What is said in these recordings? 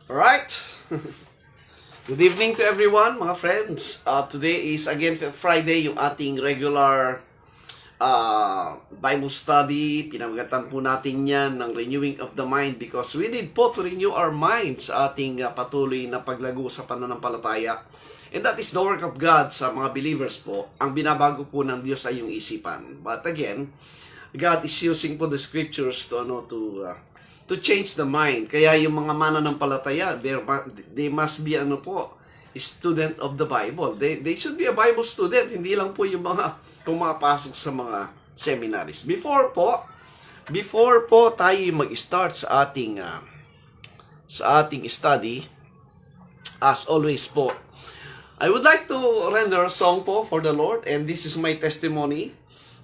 Alright. Good evening to everyone, mga friends. Today is again Friday, yung ating regular Bible study. Pinamagatan po natin yan ng renewing of the mind because we need po to renew our minds sa ating patuloy na paglago sa pananampalataya. And that is the work of God sa mga believers po. Ang binabago po ng Diyos ay yung isipan. But again, God is using po the scriptures to change the mind. Kaya yung mga mananampalataya, they must be student of the Bible. They should be a Bible student, hindi lang po yung mga pumapasok sa mga seminaries. Before po tayo mag-start sa ating study, as always po, I would like to render a song po for the Lord, and this is my testimony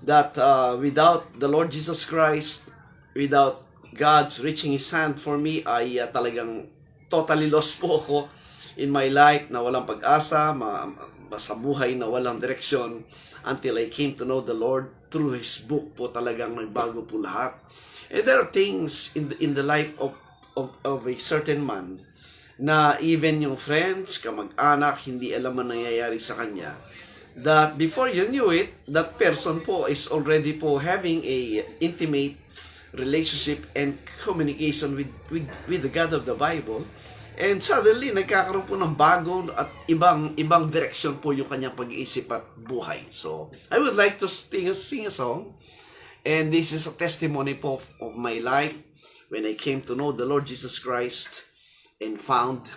that without the Lord Jesus Christ, without God's reaching His hand for me, ay talagang totally lost po ako in my life, na walang pag-asa, sa buhay na walang direksyon, until I came to know the Lord through His book po. Talagang nagbago po lahat. And there are things in the life of a certain man na even yung friends, kamag-anak, hindi alam ang nangyayari sa kanya, that before you knew it, that person po is already po having a intimate relationship and communication with the God of the Bible, and suddenly nagkakaroon po ng bago at ibang direction po yung kanyang pag-iisip at buhay. So I would like to sing a song, and this is a testimony po of my life when I came to know the Lord Jesus Christ and found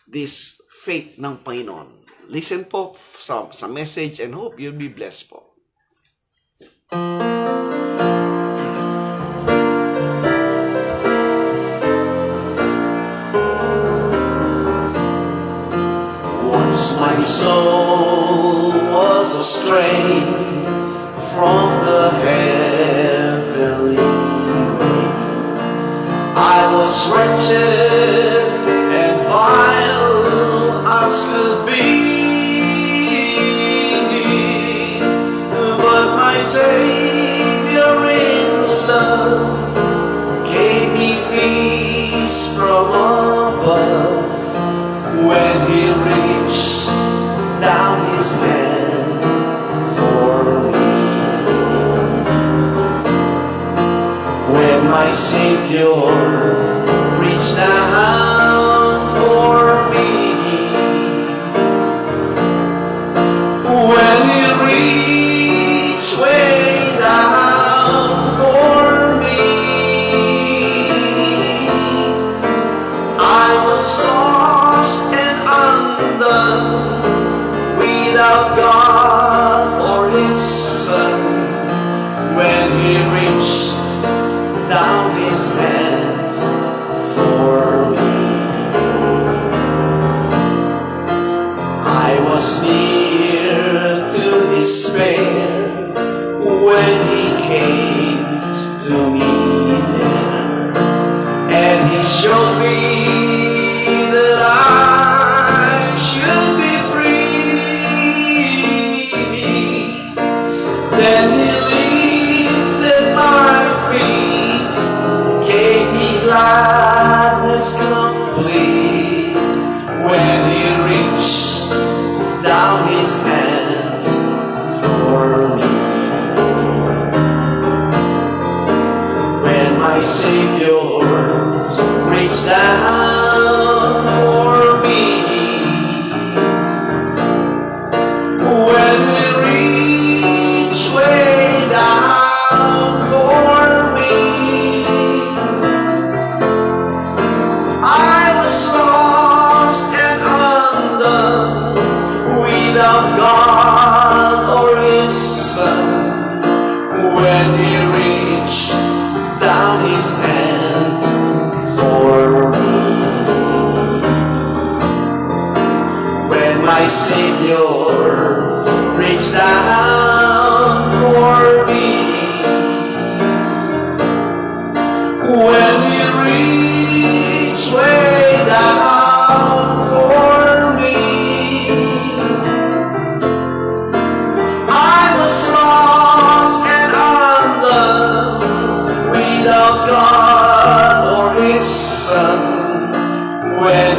this faith ng Panginoon. Listen po sa message and hope you'll be blessed po. Once my soul was astray from the heavenly way. I was wretched and vile as could be, but my Savior in love gave me peace from above when He reached down His hand for me. When my Savior reached down for me, when He reached way down for me, I was lost and undone, without God or His Son. When He reached down His hand for me, I was near to despair when He came to me there, and He showed me that I should be free. Then He lifted my feet, gave me gladness complete, when He reached down His hand for me. When my Savior reached down for me, when He reached way down for me, I was lost and undone, without God or His Son. When He reached down His hand for me, when my Savior reached down for me, when He reached way down for me, I was lost and undone, without God or His Son. When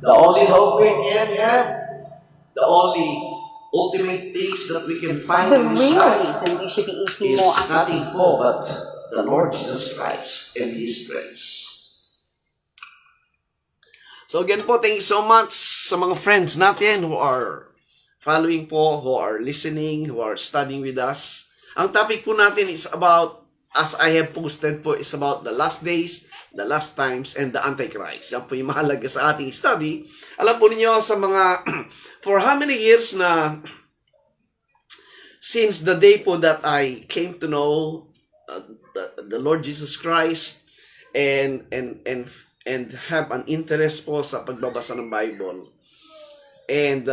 The only hope we can have, the only ultimate things that we can find The in this real life reason you should be eating is more nothing more but the Lord Jesus Christ and His grace. So again po, thank you so much sa mga friends natin who are following po, who are listening, who are studying with us. Ang topic po natin is about, as I have posted po, is about the last days, the last times, and the Antichrist. Yan po yung mahalaga sa ating study. Alam po ninyo sa mga, for how many years na, since the day po that I came to know the Lord Jesus Christ and have an interest po sa pagbabasa ng Bible and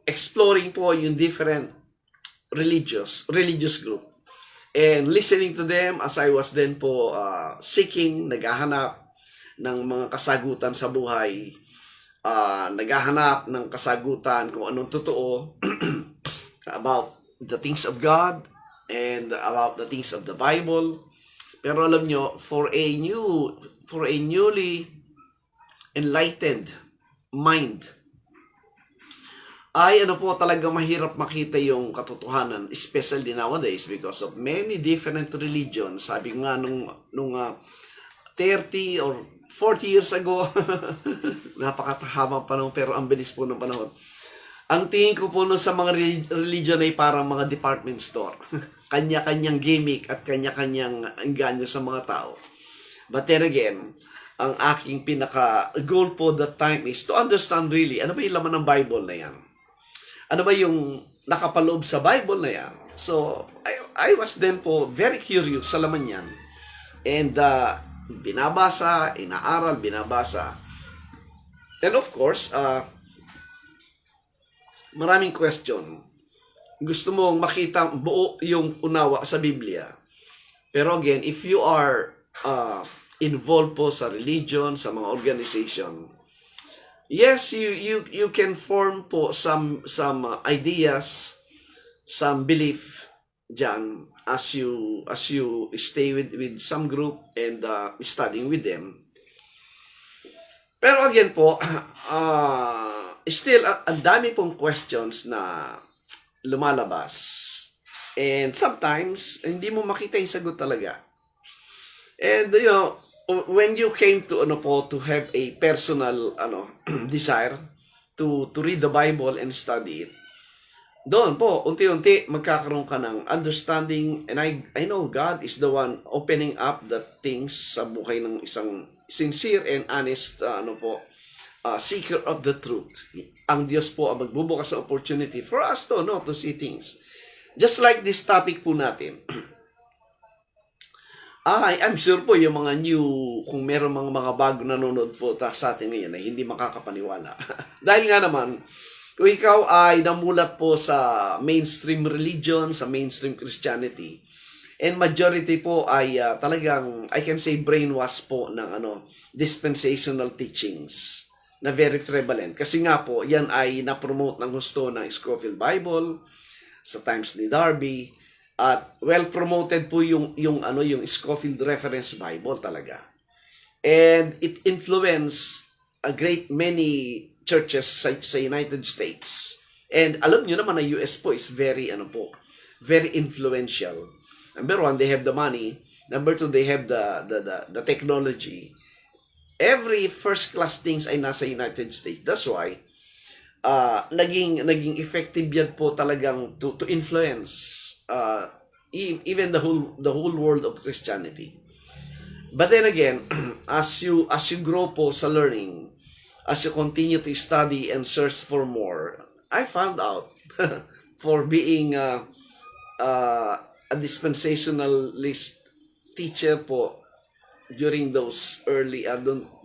exploring po yung different religious group and listening to them as I was then po seeking, naghahanap ng mga kasagutan sa buhay, naghahanap ng kasagutan kung anong totoo about the things of God and about the things of the Bible. Pero alam nyo, for a newly enlightened mind, ay ano po talaga mahirap makita yung katotohanan, especially nowadays because of many different religions. Sabi ko nga nung 30 or 40 years ago, napakahabang panahon pero ang bilis po ng panahon. Ang tingin ko po nun sa mga religion ay parang mga department store. Kanya-kanyang gimmick at kanya-kanyang engganyo sa mga tao. But then again, ang aking pinaka-goal po that time is to understand really, ano ba yung laman ng Bible na yan? Ano ba yung nakapaloob sa Bible na yan? So, I was then po very curious sa laman yan. And binabasa, inaaral, binabasa. And of course, maraming question. Gusto mong makita buo yung unawa sa Biblia. Pero again, if you are involved po sa religion, sa mga organization, yes, you can form po some ideas, some belief diyan as you stay with some group and studying with them. Pero again po, still ang dami pong questions na lumalabas. And sometimes hindi mo makita yung sagot talaga. And you know, when you came to to have a personal desire to read the Bible and study it, doon po unti-unti magkakaroon ka ng understanding, and I know God is the one opening up the things sa buhay ng isang sincere and honest seeker of the truth. Ang Diyos po ang magbubukas ng opportunity for us to see things. Just like this topic po natin. I'm sure po yung mga new, kung meron mga bago nanonood po sa atin ngayon ay hindi makakapaniwala. Dahil nga naman, kung ikaw ay namulat po sa mainstream religion, sa mainstream Christianity, and majority po ay talagang, I can say, brainwash po ng dispensational teachings na very prevalent. Kasi nga po, yan ay na-promote ng gusto ng Scofield Bible sa times ni Darby. At well-promoted po yung Scofield Reference Bible talaga. And it influenced a great many churches sa United States. And alam nyo naman na US po is very, very influential. Number one, they have the money. Number two, they have the technology. Every first-class things ay nasa United States. That's why, naging effective yan po talagang to influence even the whole world of Christianity. But then again, as you grow po sa learning, as you continue to study and search for more, I found out for being a dispensationalist teacher po during those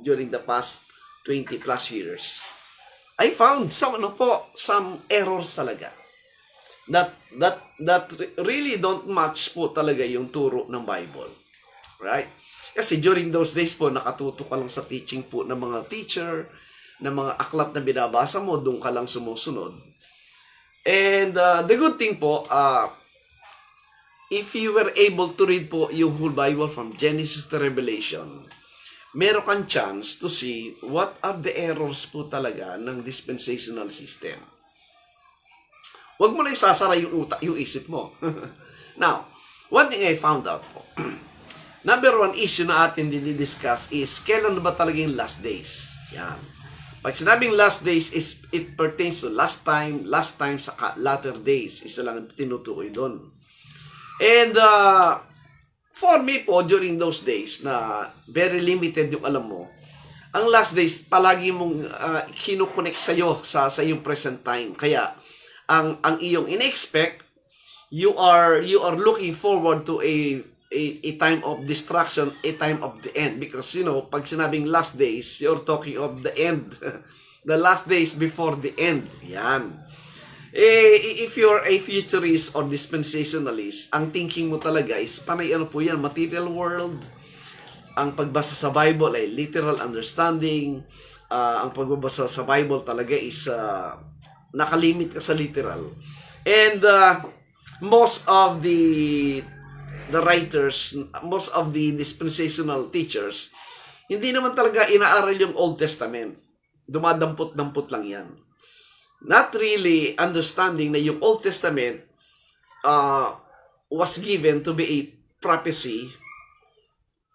during the past 20 plus years, I found some errors talaga that really don't match po talaga yung turo ng Bible. Right? Kasi during those days po, nakatuto ka lang sa teaching po ng mga teacher, ng mga aklat na binabasa mo, doon ka lang sumusunod. And the good thing po, if you were able to read po yung whole Bible from Genesis to Revelation, meron kang chance to see what are the errors po talaga ng dispensational system. Huwag mo na isasara yung isip mo. Now, one thing I found out po, number one issue na atin dinidiscuss is kailan ba talaga yung last days? Yan. Pag sinabing last days, it pertains to last time sa latter days. Isa lang ang tinutukoy doon. And for me po, during those days na very limited yung alam mo, ang last days, palagi mong kinukonect sa'yo sa iyong present time. Kaya, ang iyong in-expect, you are looking forward to a time of destruction, a time of the end. Because, pag sinabing last days, you're talking of the end. The last days before the end. Yan. If you're a futurist or dispensationalist, ang thinking mo talaga is, panay po yan, material world. Ang pagbasa sa Bible ay literal understanding. Ang pagbabasa sa Bible talaga is nakalimit ka sa literal. And most of the writers, most of the dispensational teachers, hindi naman talaga inaaral yung Old Testament. Dumadampot-dampot lang yan. Not really understanding na yung Old Testament was given to be a prophecy,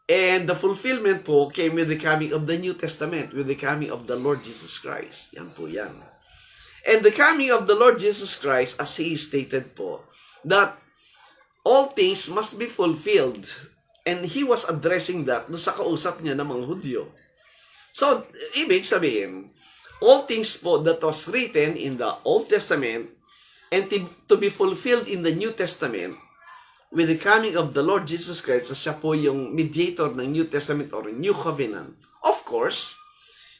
and the fulfillment po came with the coming of the New Testament, with the coming of the Lord Jesus Christ. Yan po yan. And the coming of the Lord Jesus Christ, as He stated po, that all things must be fulfilled. And He was addressing that sa kausap niya ng mga Hudyo. So, ibig sabihin, all things po that was written in the Old Testament and to be fulfilled in the New Testament with the coming of the Lord Jesus Christ, siya po yung mediator ng New Testament or New Covenant. Of course,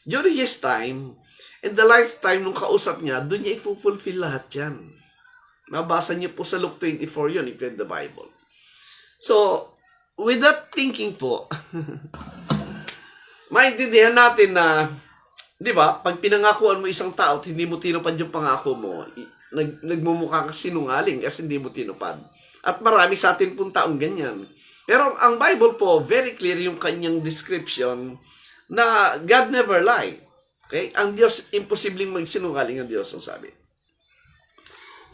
during His time, in the lifetime nung kausap niya, doon niya i-fulfill lahat yan. Mabasa niyo po sa Luke 24 yun, if you read the Bible. So, with that thinking po, maintindihan natin na, di ba, pag pinangakuan mo isang tao at hindi mo tinupad yung pangako mo, nagmumukha ka sinungaling kasi hindi mo tinupad. At marami sa atin pong taong ganyan. Pero ang Bible po, very clear yung kanyang description na God never lie. Okay? Ang Diyos, imposibleng magsinungaling ang Diyos, ang sabi.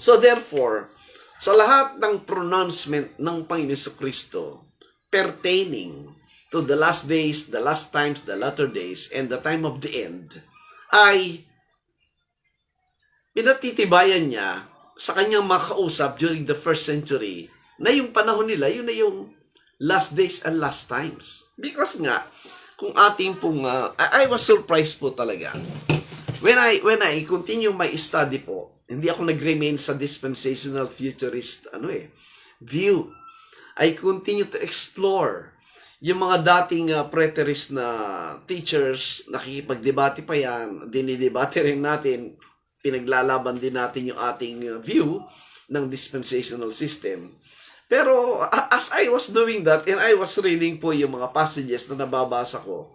So therefore, sa lahat ng pronouncement ng Panginoon Kristo pertaining to the last days, the last times, the latter days, and the time of the end, ay pinatitibayan niya sa kanyang makausap during the first century na yung panahon nila, yun na yung last days and last times. Because nga, kung ating pong, I was surprised po talaga. When I continue my study po, hindi ako nag-remain sa dispensational futurist view. I continue to explore yung mga dating preterist na teachers, nakikipagdebate pa yan, dinidebate rin natin, pinaglalaban din natin yung ating view ng dispensational system. Pero as I was doing that and I was reading po yung mga passages na nababasa ko,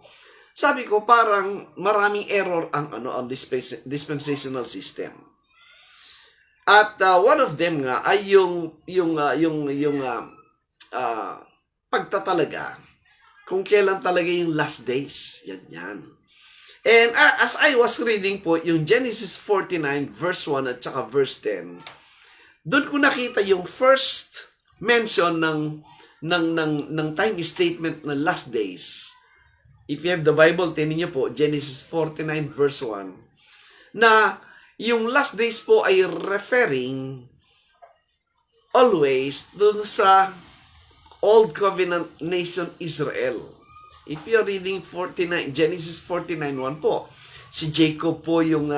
sabi ko parang maraming error ang dispensational system. At one of them nga ay yung pagtatalaga kung kailan talaga yung last days. Yan. And as I was reading po yung Genesis 49 verse 1 at saka verse 10, doon ko nakita yung first mention ng time statement ng last days. If you have the Bible, tingnan niyo po Genesis 49 verse 1 na yung last days po ay referring always dun sa Old Covenant nation Israel. If you're reading Genesis 49:1 po, si Jacob po yung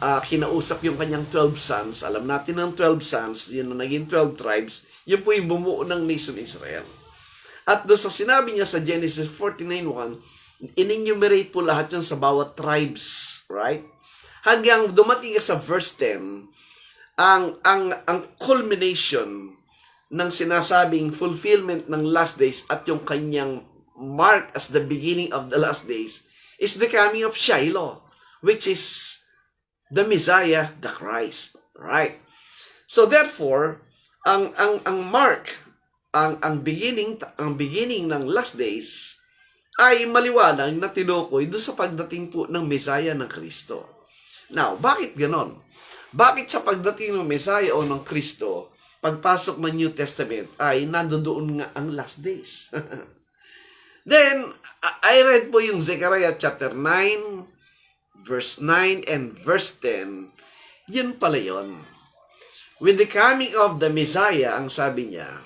kinausap yung kanyang 12 sons. Alam natin ng 12 sons, yun na naging 12 tribes, yun po yung bumuo ng nation Israel. At doon sa sinabi niya sa Genesis 49:1, in-enumerate po lahat yan sa bawat tribes, right? Hanggang dumating sa verse 10, ang culmination ng sinasabing fulfillment ng last days at yung kanyang mark as the beginning of the last days is the coming of Shiloh, which is the Messiah, the Christ, right? So therefore, ang mark, ang beginning ng last days ay maliwanag na tinukoy doon sa pagdating po ng Mesaya ng Kristo. Now, bakit ganon? Bakit sa pagdating ng Mesaya o ng Kristo, pagpasok ng New Testament ay nandoon nga ang last days? Then, I read po yung Zechariah chapter 9, verse 9 and verse 10. Yun pala yun. With the coming of the Messiah, ang sabi niya,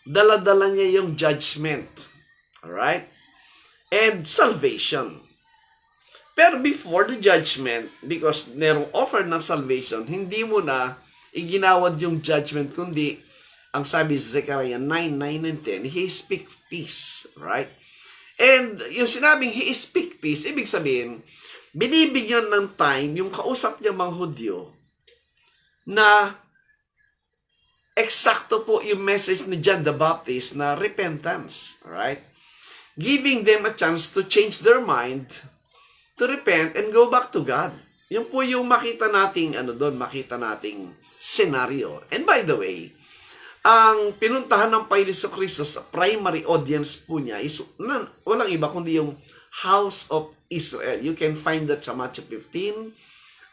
dala-dala niya yung judgment. Alright? And salvation. Pero before the judgment, because merong offer ng salvation, hindi mo na iginawad yung judgment, kundi, ang sabi sa Zechariah 9, 9 and 10, He speak peace. Right? And yung sinabing He speak peace, ibig sabihin, binibigyan ng time yung kausap niya mga Hudyo na eksakto po yung message ni John the Baptist na repentance. Right? Giving them a chance to change their mind, to repent and go back to God. Yun po yung makita nating makita nating scenario. And by the way, ang pinuntahan ng Panginoon Kristo sa primary audience po niya is walang iba kundi yung House of Israel. You can find that sa Matthew 15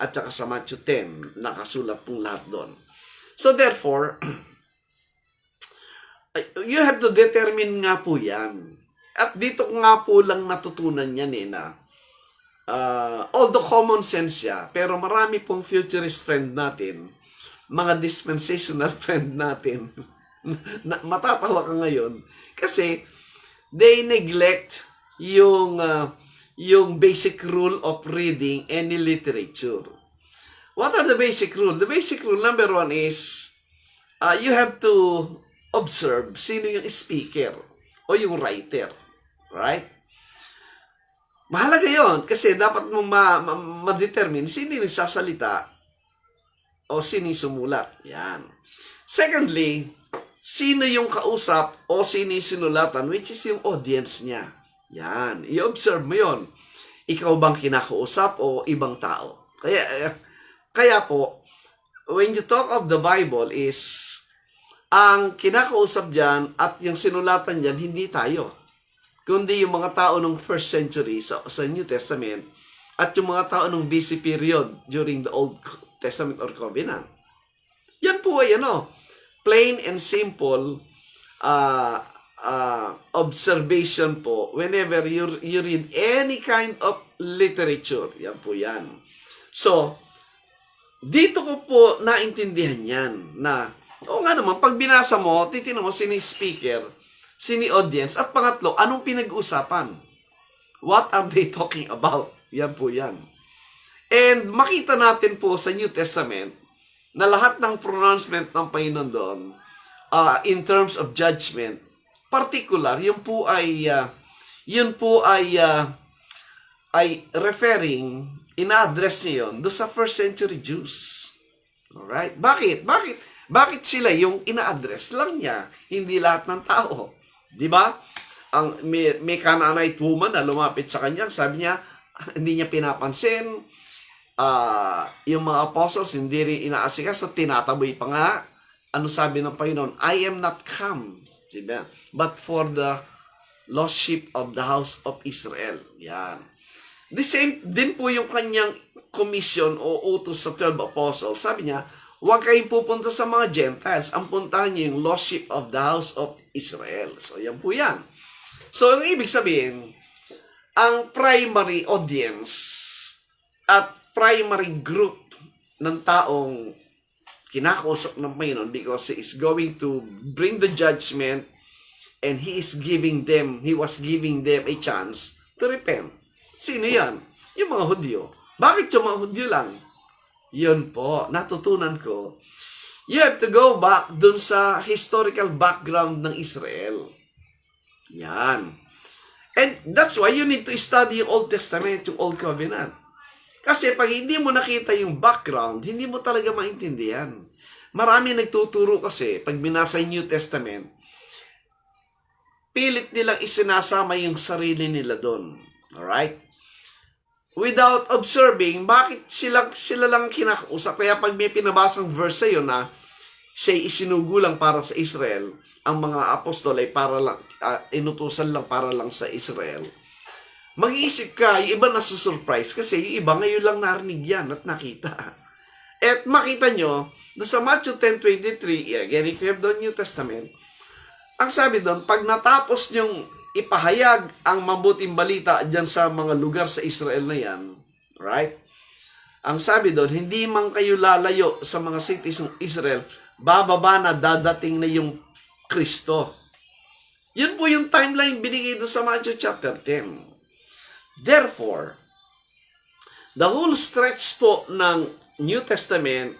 at saka sa Matthew 10. Nakasulat pong lahat doon. So therefore, you have to determine nga po yan. At dito nga po lang natutunan yan na although common sense siya, pero marami pong futurist friend natin, mga dispensational friend natin, matatawa ka ngayon, kasi they neglect yung basic rule of reading any literature. What are the basic rule? The basic rule number 1 is, you have to observe sino yung speaker o yung writer. Right? Mahalaga yon kasi dapat mo ma-determine sino yung nagsasalita o sino yung sumulat. Yan. Secondly, sino yung kausap o sino yung sinulatan, which is yung audience niya. Yan. I-observe mo yon. Ikaw bang kinakausap o ibang tao? Kaya po, when you talk of the Bible is, ang kinakausap dyan at yung sinulatan dyan, hindi tayo. Kundi yung mga tao ng first century sa New Testament at yung mga tao ng BC period during the Old Testament or Covenant. Yan po ay plain and simple observation po whenever you read any kind of literature. Yan po yan. So, dito ko po naintindihan yan na, oo nga naman, pag binasa mo, titignan mo sino yung speaker, sino audience, at pangatlo, anong pinag-uusapan? What are they talking about? Yan po yan. And makita natin po sa New Testament na lahat ng pronouncement ng Panginoon doon, in terms of judgment, particular, yun po ay referring, ina-address niya yun doon sa first century Jews. Alright? Bakit sila yung ina-address lang niya, hindi lahat ng tao? Di ba? May Canaanite woman na lumapit sa kanya, sabi niya, hindi niya pinapansin, yung mga apostles, hindi rin inaasikas, tinataboy pa nga. Ano sabi ng Panginoon? I am not come, diba? But for the lost sheep of the house of Israel. Yan. The same din po yung kanyang commission o utos sa 12 apostles. Sabi niya, huwag kayong pupunta sa mga Gentiles. Ang puntahan niyo yung lost sheep of the house of Israel. So, yan po yan. So, ang ibig sabihin, ang primary audience at primary group ng taong kinakausap ng Panginoon because He is going to bring the judgment and He was giving them a chance to repent. Sino yan? Yung mga Hudyo. Bakit yung mga Hudyo lang? Yun po, natutunan ko. You have to go back dun sa historical background ng Israel. Yan. And that's why you need to study yung Old Testament, yung Old Covenant. Kasi pag hindi mo nakita yung background, hindi mo talaga maintindihan. Marami nagtuturo kasi, pag binasa yung New Testament, pilit nilang isinasama yung sarili nila doon. Alright? Without observing, bakit sila lang kinakausap? Kaya pag may pinabasang verse sa'yo na siya'y isinugo lang para sa Israel, ang mga apostol ay para lang, inutusan lang para lang sa Israel, Mag-iisip ka, yung iba nasusurprise kasi yung iba ngayon lang narinig yan at nakita. At makita nyo, sa Matthew 10:23, again, if you have the New Testament, ang sabi doon, pag natapos nyong ipahayag ang mabuting balita dyan sa mga lugar sa Israel na yan, right? Ang sabi doon, hindi man kayo lalayo sa mga cities ng Israel, bababa na dadating na yung Kristo. Yun po yung timeline binigay doon sa Matthew chapter 10. Therefore, the whole stretch po ng New Testament,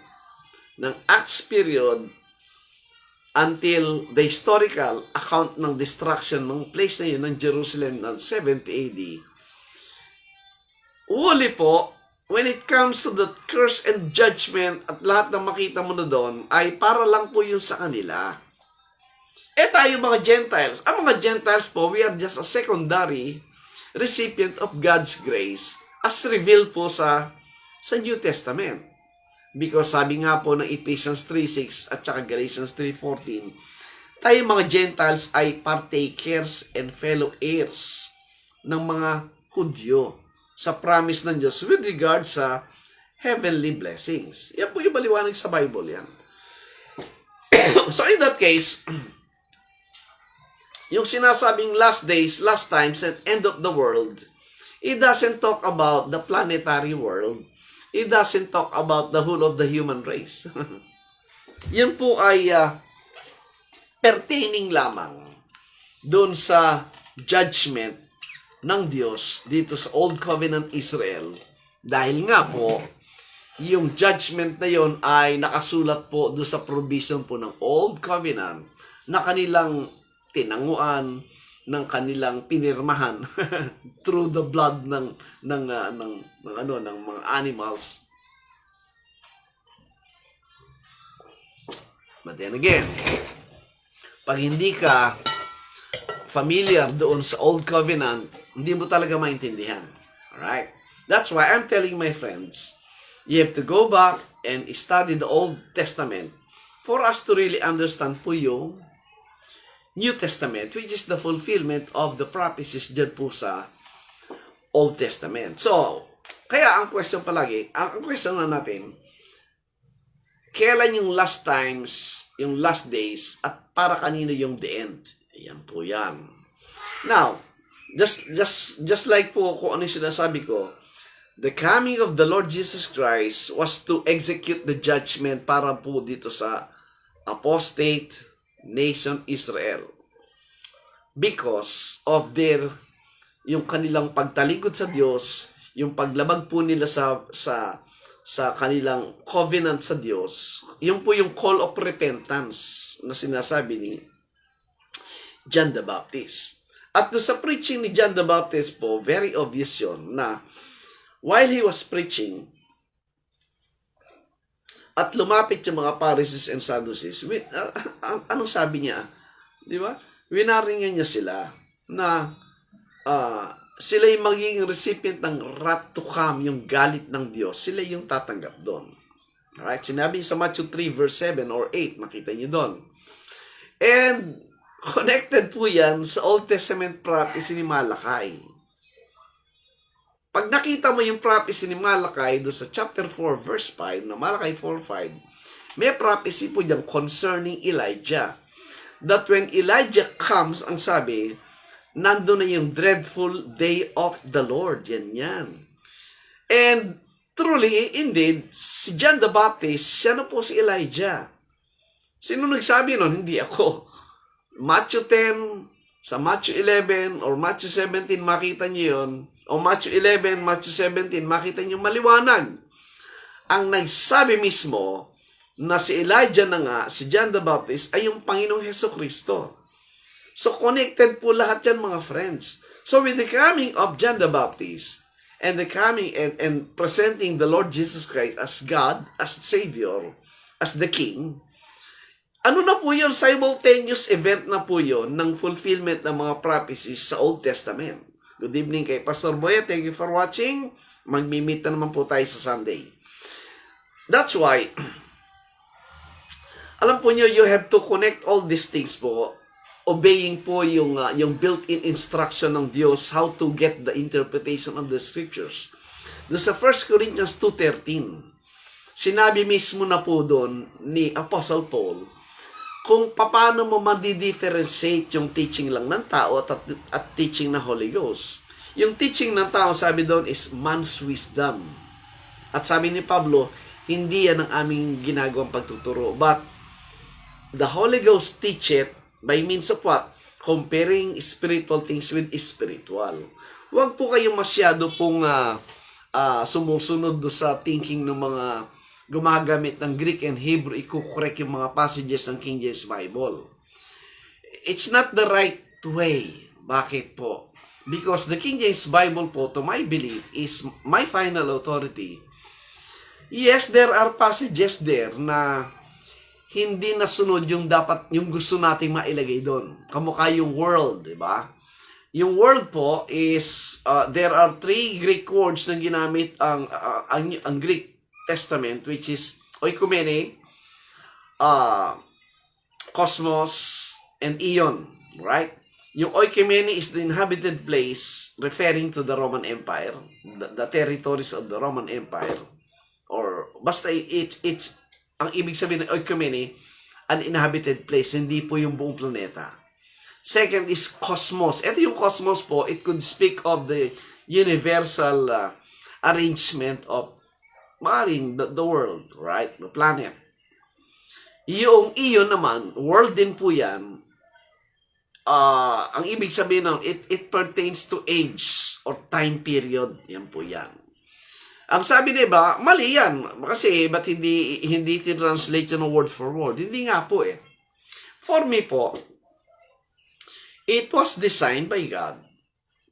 ng Acts period, until the historical account ng destruction ng place na yun, ng Jerusalem, ng 70 AD, uli po, when it comes to the curse and judgment at lahat ng makita mo na doon, ay para lang po yun sa kanila. Tayo mga Gentiles, ang mga Gentiles po, we are just a secondary recipient of God's grace as revealed po sa New Testament. Because sabi nga po ng Ephesians 3:6 at saka Galatians 3:14, tayo mga Gentiles ay partakers and fellow heirs ng mga Hudyo sa promise ng Diyos with regard sa heavenly blessings. Yan po yung maliwanag sa Bible yan. So in that case, yung sinasabing last days, last times, and end of the world, it doesn't talk about the planetary world. It doesn't talk about the whole of the human race. Yan po ay pertaining lamang doon sa judgment ng Diyos dito sa Old Covenant Israel. Dahil nga po, yung judgment na yon ay nakasulat po doon sa provision po ng Old Covenant na kanilang tinanguan, ng kanilang pinirmahan through the blood ng mga animals. But then again, pag hindi ka familiar doon sa Old Covenant, hindi mo talaga maintindihan. Alright? That's why I'm telling my friends, you have to go back and study the Old Testament for us to really understand po yung New Testament, which is the fulfillment of the prophecies dyan po sa Old Testament. So, kaya ang question palagi, ang question na natin, kailan yung last times, yung last days, at para kanino yung the end? Ayan po yan. Now, just like po kung ano yung sinasabi ko, the coming of the Lord Jesus Christ was to execute the judgment para po dito sa apostate nation Israel because of yung kanilang pagtalikod sa Diyos, yung paglabag po nila sa kanilang covenant sa Diyos. Yung po yung call of repentance na sinasabi ni John the Baptist. At sa preaching ni John the Baptist po, very obvious yun na while he was preaching, at lumapit yung mga Pharisees and Sadducees, anong sabi niya? Di ba? Winaringan niya sila na sila yung magiging recipient ng wrath to come, yung galit ng Diyos. Sila yung tatanggap doon. Alright? Sinabi sa Matthew 3 verse 7 or 8, makita niyo doon. And connected po yan sa Old Testament prophecy ni Malachi. Pag nakita mo yung prophecy ni Malachi doon sa chapter 4 verse 5, na Malachi 4:5, may prophecy po dyan concerning Elijah. That when Elijah comes, ang sabi, nandun na yung dreadful day of the Lord. Yan. And truly, indeed, si John the Baptist, siya na po si Elijah. Sino nagsabi nun? Hindi ako. Matthew 10, sa Matthew 11, or Matthew 17, makita niyo yun. O Matthew 11, Matthew 17, makita niyo maliwanag. Ang nagsabi mismo na si Elijah na nga, si John the Baptist, ay yung Panginoong Hesukristo. So connected po lahat yan mga friends. So with the coming of John the Baptist, and the coming and presenting the Lord Jesus Christ as God, as Savior, as the King, ano na po yun? Simultaneous event na po yun ng fulfillment ng mga prophecies sa Old Testament. Good evening kay Pastor Boy. Thank you for watching. Magmi-meet na naman po tayo sa Sunday. That's why, alam po nyo, you have to connect all these things po obeying po yung built-in instruction ng Diyos how to get the interpretation of the scriptures. Doon sa 1 Corinthians 2:13, sinabi mismo na po doon ni Apostle Paul kung paano mo ma-differentiate yung teaching lang ng tao at teaching ng Holy Ghost. Yung teaching ng tao, sabi doon, is man's wisdom. At sabi ni Pablo, hindi yan ang aming ginagawang pagtuturo. But the Holy Ghost teach it by means of what? Comparing spiritual things with spiritual. Huwag po kayong masyado pong sumusunod do sa thinking ng mga gumagamit ng Greek and Hebrew, i-correct yung mga passages ng King James Bible. It's not the right way. Bakit po? Because the King James Bible po, to my belief, is my final authority. Yes, there are passages there na hindi nasunod yung gusto nating mailagay doon. Kamukha yung world, di ba? Yung world po is, there are 3 Greek words na ginamit ang Greek Testament, which is oikumene, cosmos, and eon, right? Yung oikumene is the inhabited place referring to the Roman Empire, the territories of the Roman Empire, or basta it's ang ibig sabihin ng oikumene, an inhabited place, hindi po yung buong planeta. Second is cosmos. Ito yung cosmos po, it could speak of the universal arrangement of the world, right? The planet. Yung iyon naman, world din po yan. Ang ibig sabihin ng it pertains to age or time period. Yan po yan. Ang sabi na iba, mali yan. Kasi ba't hindi translate ng word for word? Hindi nga po eh. For me po, it was designed by God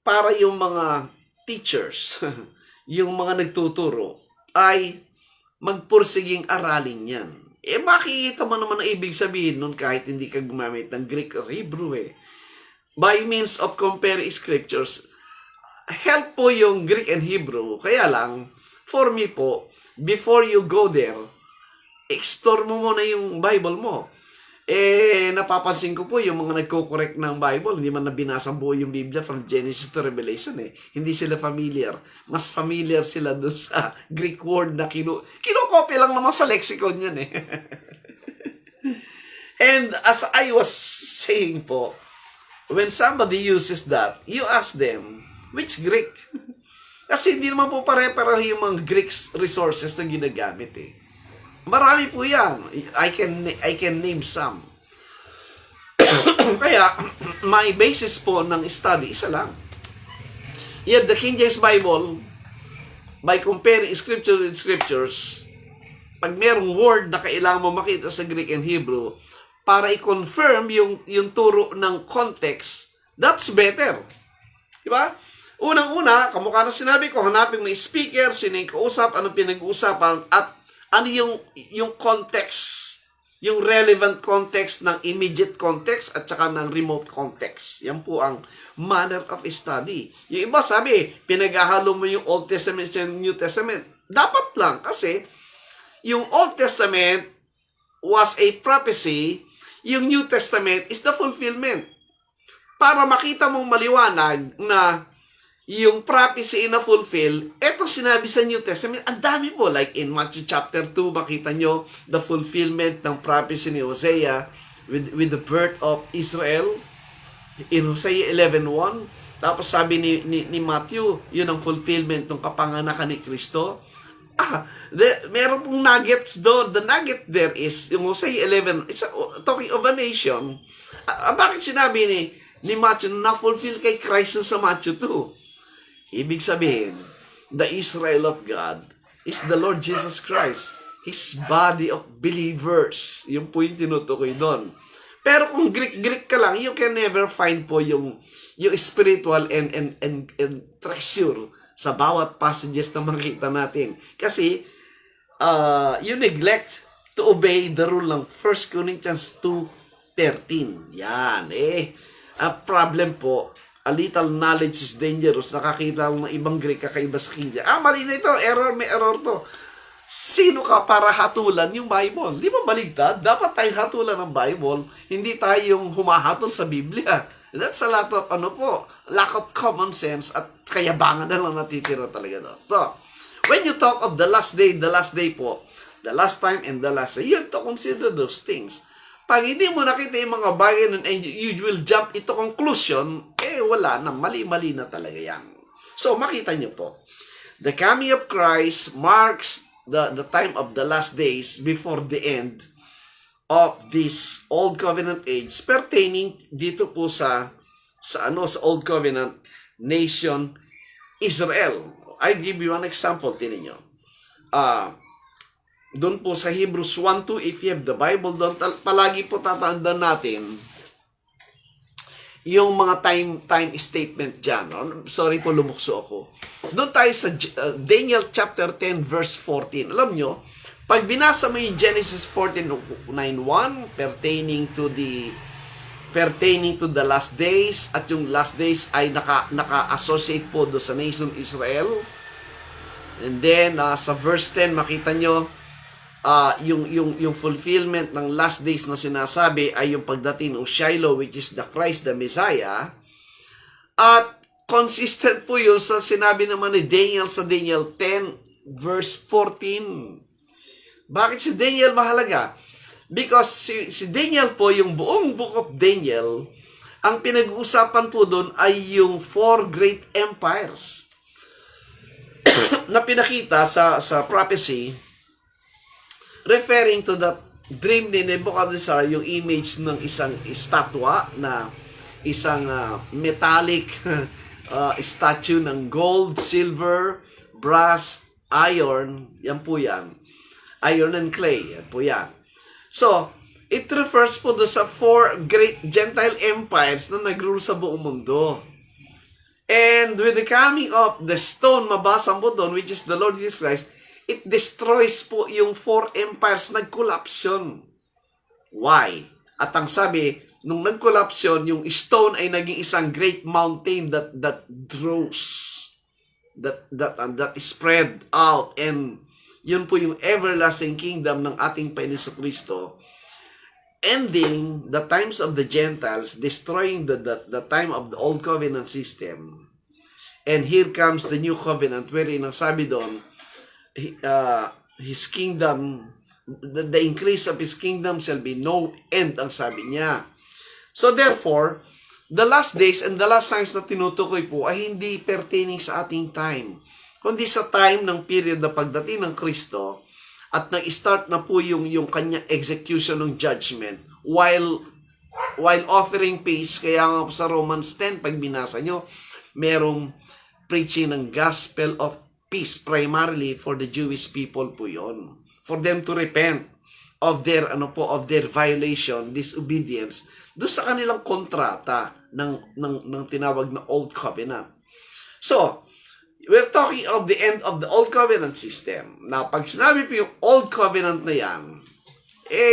para yung mga teachers, yung mga nagtuturo, ay magpursiging aralin yan. Makikita mo naman ang ibig sabihin nun kahit hindi ka gumamit ng Greek or Hebrew eh. By means of comparing scriptures, help po yung Greek and Hebrew. Kaya lang, for me po, before you go there, explore mo muna yung Bible mo. Napapansin ko po yung mga nagko-correct ng Bible, hindi man nabinasa buo yung Biblia from Genesis to Revelation eh. Hindi sila familiar. Mas familiar sila doon sa Greek word na kinokopy lang naman sa lexicon yan eh. And as I was saying po, when somebody uses that, you ask them, which Greek? Kasi hindi naman po pare-pareho yung mga Greek resources na ginagamit eh. Marami po yan. I can name some. Kaya, my basis po ng study, isa lang. Yet the King James Bible, by comparing scripture with scriptures, pag merong word na kailangan mo makita sa Greek and Hebrew, para i-confirm yung turo ng context, that's better. Diba? Unang-una, kamukha na sinabi ko, hanapin mo yung speaker, sino yung kausap, anong pinag-uusapan, at ano yung context, yung relevant context ng immediate context at saka ng remote context. Yan po ang manner of study. Yung iba sabi, pinaghahalo mo yung Old Testament at New Testament. Dapat lang kasi yung Old Testament was a prophecy, yung New Testament is the fulfillment. Para makita mong maliwanag na yung prophecy na fulfill, eto sinabi sa New Testament, ang dami po. Like in Matthew chapter 2, makita nyo the fulfillment ng prophecy ni Hosea with the birth of Israel. In Hosea 11:1, tapos sabi ni Matthew, yun ang fulfillment ng kapanganakan ni Kristo. Meron pong nuggets doon. The nugget there is, yung Hosea 11, it's talking of a nation. Bakit sinabi ni Matthew na fulfill kay Christ sa Matthew 2? Ibig sabihin, the Israel of God is the Lord Jesus Christ, His body of believers. Yung po yung tinutukoy doon. Pero kung Greek ka lang, you can never find po yung spiritual and treasure sa bawat passages na makita natin. Kasi, you neglect to obey the rule ng 1 Corinthians 2:13. Yan, a problem po. A little knowledge is dangerous. Nakakita lang ng ibang Greek kakaiba sa King James. Mali na ito. Error, may error to. Sino ka para hatulan yung Bible? Di ba baligtad? Dapat tayong hatulan ng Bible, hindi tayong humahatol sa Biblia. That's a lot of, lack of common sense at kayabangan na lang natitira talaga doon. So, when you talk of the last day po, the last time and the last day, you have to consider those things. Pag hindi mo nakita yung mga bagay nun and you will jump into conclusion, wala na, mali-mali na talaga yan. So, makita nyo po, the coming of Christ marks the time of the last days before the end of this Old Covenant age pertaining dito po sa Old Covenant nation Israel. I give you one example, tinan nyo. Doon po sa Hebrews 1:2, if you have the Bible, doon palagi po tatandaan natin yung mga time statement dyan. Sorry po, lumukso ako. Doon tayo sa Daniel chapter 10 verse 14. Alam nyo, pag binasa mo yung Genesis 14:9:1 pertaining to the last days, at yung last days ay naka-associate po do sa nation Israel. And then sa verse 10 makita nyo yung fulfillment ng last days na sinasabi ay yung pagdating ng Shiloh, which is the Christ, the Messiah. At consistent po yun sa sinabi naman ni Daniel sa Daniel 10 verse 14. Bakit si Daniel mahalaga? Because si Daniel po, yung buong book of Daniel, ang pinag-uusapan po doon ay yung 4 great empires na pinakita sa prophecy, referring to the dream ni Nebuchadnezzar, yung image ng isang estatwa na isang metallic statue ng gold, silver, brass, iron, yan po yan. Iron and clay, yan po yan. So, it refers po doon sa 4 great Gentile empires na nag-rule sa buong mundo. And with the coming of the stone, mabasa mo doon, which is the Lord Jesus Christ, it destroys po yung 4 empires, nag-collapse yun. Why? At ang sabi, nung nag-collapse yun, yung stone ay naging isang great mountain that draws, that is spread out, and yun po yung everlasting kingdom ng ating Panginoon Kristo, ending the times of the Gentiles, destroying the time of the Old Covenant system. And here comes the New Covenant, wherein ang sabi doon, His kingdom, the increase of His kingdom shall be no end, ang sabi niya. So therefore, the last days and the last times na tinutukoy po ay hindi pertaining sa ating time, kundi sa time ng period na pagdating ng Kristo at nag-start na po yung kanyang execution ng judgment while offering peace. Kaya nga sa Romans 10, pag binasa nyo, merong preaching ng gospel of peace primarily for the Jewish people po yon, for them to repent of their violation, disobedience doon sa kanilang kontrata ng tinawag na Old Covenant. So, we're talking of the end of the Old Covenant system. Na pag sinabi po yung Old Covenant na yan,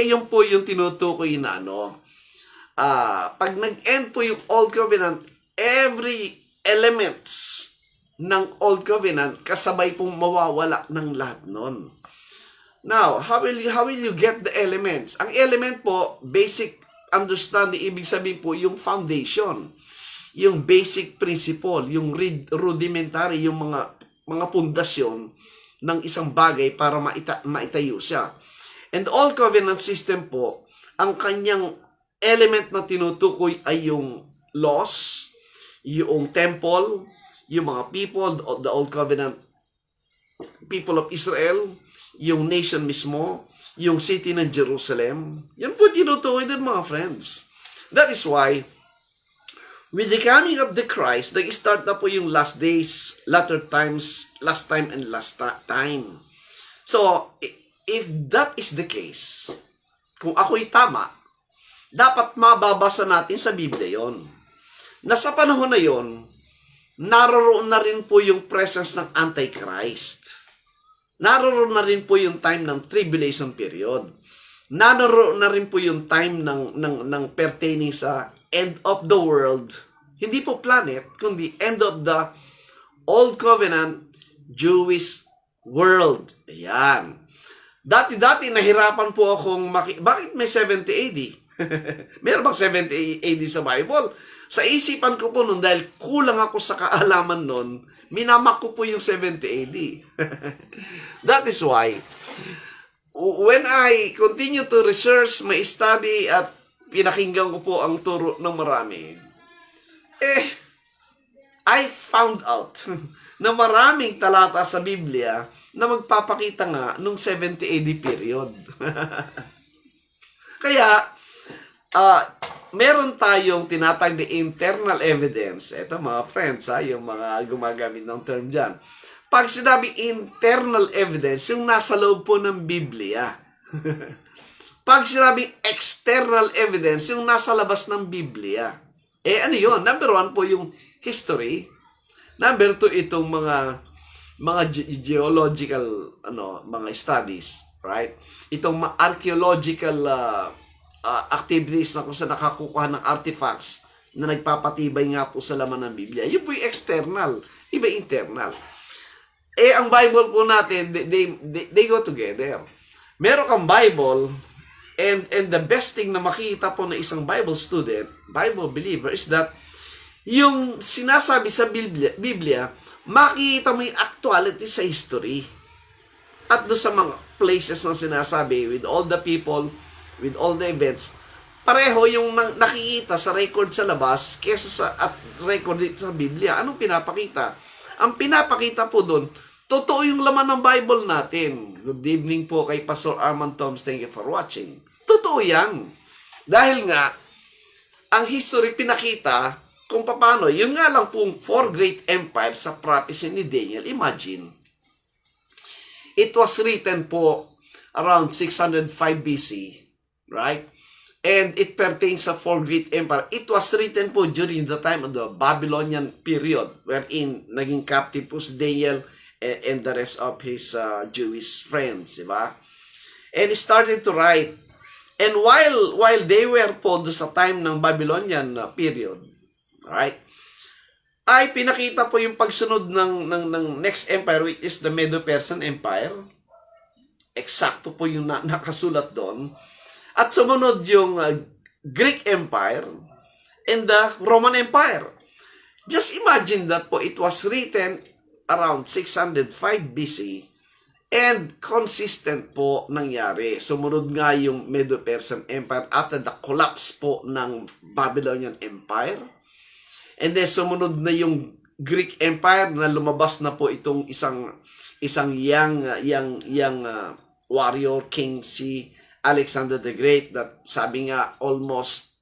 yun po yung tinutukoy na pag nag-end po yung Old Covenant, every elements ng Old Covenant kasabay pong mawawala ng lahat nun. Now, how will you get the elements? Ang element po, basic understanding, ibig sabihin po yung foundation, yung basic principle, yung rudimentary, yung mga pundasyon ng isang bagay para maitayo siya. And the Old Covenant system po, ang kanyang element na tinutukoy ay yung laws, yung temple, yung mga people, the Old Covenant people of Israel, yung nation mismo, yung city ng Jerusalem. Yan po tinutukoy din, mga friends. That is why, with the coming of the Christ, nag-start na po yung last days, latter times, last time and last time. So, if that is the case, kung ako'y tama, dapat mababasa natin sa Biblia yon. Na sa panahon na yon, naroon na rin po yung presence ng Antichrist. Naroon na rin po yung time ng tribulation period. Naroon na rin po yung time ng pertaining sa end of the world. Hindi po planet, kundi end of the Old Covenant Jewish world. Ayan. Dati-dati nahirapan po akong bakit may 70 AD? Meron bang 70 AD sa Bible? Sa isipan ko po noon, dahil kulang ako sa kaalaman noon, minamak ko po yung 70 AD. That is why, when I continue to research, my study, at pinakinggan ko po ang turo ng marami, I found out na maraming talata sa Biblia na magpapakita nga nung 70 AD period. Kaya, meron tayong tinatag na internal evidence. Ito mga friends, yung mga gumagamit ng term dyan. Pag sinabing internal evidence, yung nasa loob po ng Biblia. Pag sinabing external evidence, yung nasa labas ng Biblia. Ano yun? Number 1 po yung history. Number 2, itong mga geological mga studies, right? Itong archaeological activities na kung saan nakakukuha ng artifacts na nagpapatibay nga po sa laman ng Biblia. Yun po yung external, iba internal. Ang Bible po natin, they go together. Meron kang Bible, and the best thing na makikita po ng isang Bible student, Bible believer, is that yung sinasabi sa Biblia, makikita mo yung actuality sa history. At doon sa mga places na sinasabi, with all the people, with all the events, pareho yung nakikita sa record sa labas kesa sa record dito sa Biblia. Anong pinapakita? Ang pinapakita po doon, totoo yung laman ng Bible natin. Good evening po kay Pastor Arman Toms. Thank you for watching. Totoo yan. Dahil nga, ang history pinakita kung paano, yun nga lang pong 4 great empires sa prophecy ni Daniel. Imagine, it was written po around 605 BC, right? And it pertains sa 4 great empire. It was written po during the time of the Babylonian period, wherein naging captive po si Daniel and the rest of his Jewish friends, di ba? And he started to write. And while they were po sa time ng Babylonian period, right, ay pinakita po yung pagsunod ng next empire, which is the Medo-Persian Empire. Eksakto po yung nakasulat doon. At sumunod yung Greek Empire and the Roman Empire. Just imagine that po, it was written around 605 BC and consistent po nangyari. Sumunod nga yung Medo-Persian Empire after the collapse po ng Babylonian Empire. And then sumunod na yung Greek Empire na lumabas na po itong isang young warrior king, si Alexander the Great, that sabi nga almost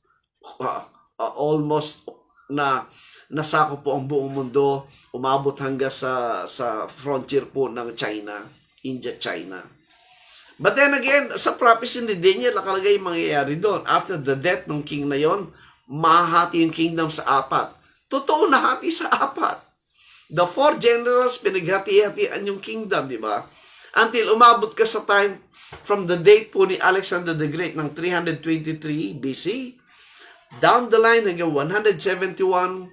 na nasako po ang buong mundo, umabot hanggang sa frontier po ng China, India-China. But then again, sa prophecy ni Daniel, nakalagay mangyayari doon. After the death ng king na yon, mahati yung kingdom sa 4. Totoo na hati sa 4. The 4 generals, pinaghati-hatian yung kingdom, di ba? Until umabot ka sa time from the date po ni Alexander the Great ng 323 BC, down the line hanggang 171,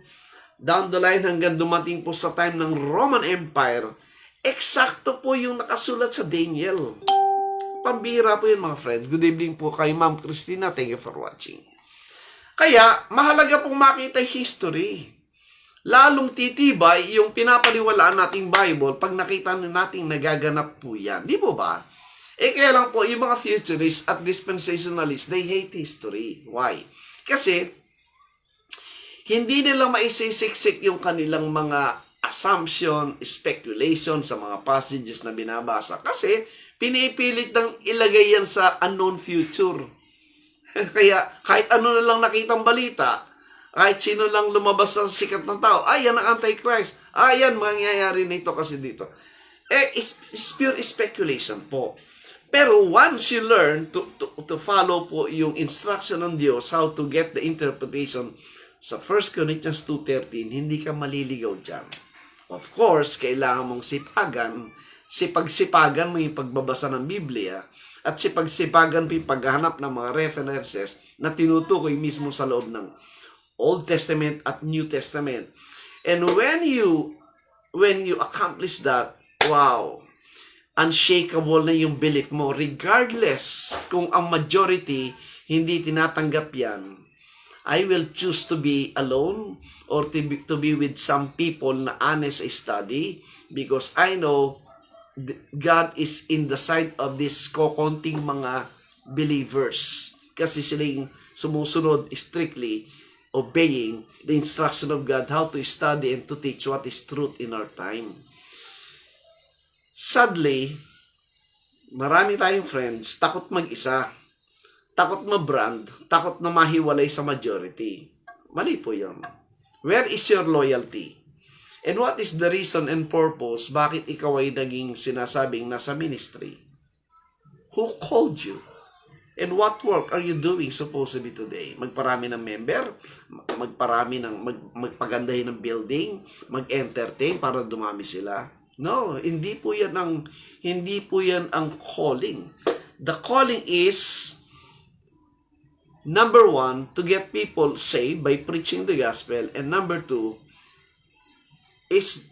down the line hanggang dumating po sa time ng Roman Empire, eksakto po yung nakasulat sa Daniel. Pambihira po yun mga friends. Good evening po kay Ma'am Christina. Thank you for watching. Kaya, mahalaga pong makita history. Lalong titibay yung pinapaniwalaan nating Bible pag nakita nating nagaganap po yan. Di po ba? Kaya lang po, yung mga futurists at dispensationalists, they hate history. Why? Kasi, hindi nila maisisiksik yung kanilang mga assumption, speculation sa mga passages na binabasa. Kasi, pinipilit ng ilagay yan sa unknown future. Kaya, kahit ano na lang nakitang balita, kahit sino lang lumabas sa sikat ng tao, yan ang Antichrist. Yan, mangyayari na ito kasi dito. It's pure speculation po. Pero once you learn to follow po yung instruction ng Diyos, how to get the interpretation sa 1 Corinthians 2:13, hindi ka maliligaw dyan. Of course, kailangan mong sipagsipagan mo yung pagbabasa ng Biblia, at sipagsipagan mo yung paghahanap ng mga references na tinutukoy mismo sa loob ng Old Testament at New Testament. And when you accomplish that, wow, unshakable na yung belief mo, regardless kung ang majority hindi tinatanggap yan, I will choose to be alone or to be with some people na honest study, because I know God is in the side of this kokonting mga believers. Kasi silang sumusunod strictly, obeying the instruction of God, how to study and to teach what is truth in our time. Sadly, marami tayong friends, takot mag-isa, takot ma-brand, takot na mahiwalay sa majority. Mali po yun. Where is your loyalty? And what is the reason and purpose bakit ikaw ay naging sinasabing nasa ministry? Who called you? And what work are you doing supposedly today? Magparami ng member, magpagandahin ng building, mag-entertain para dumami sila. No, hindi po yan ang calling. The calling is, number one, to get people saved by preaching the gospel, and number two is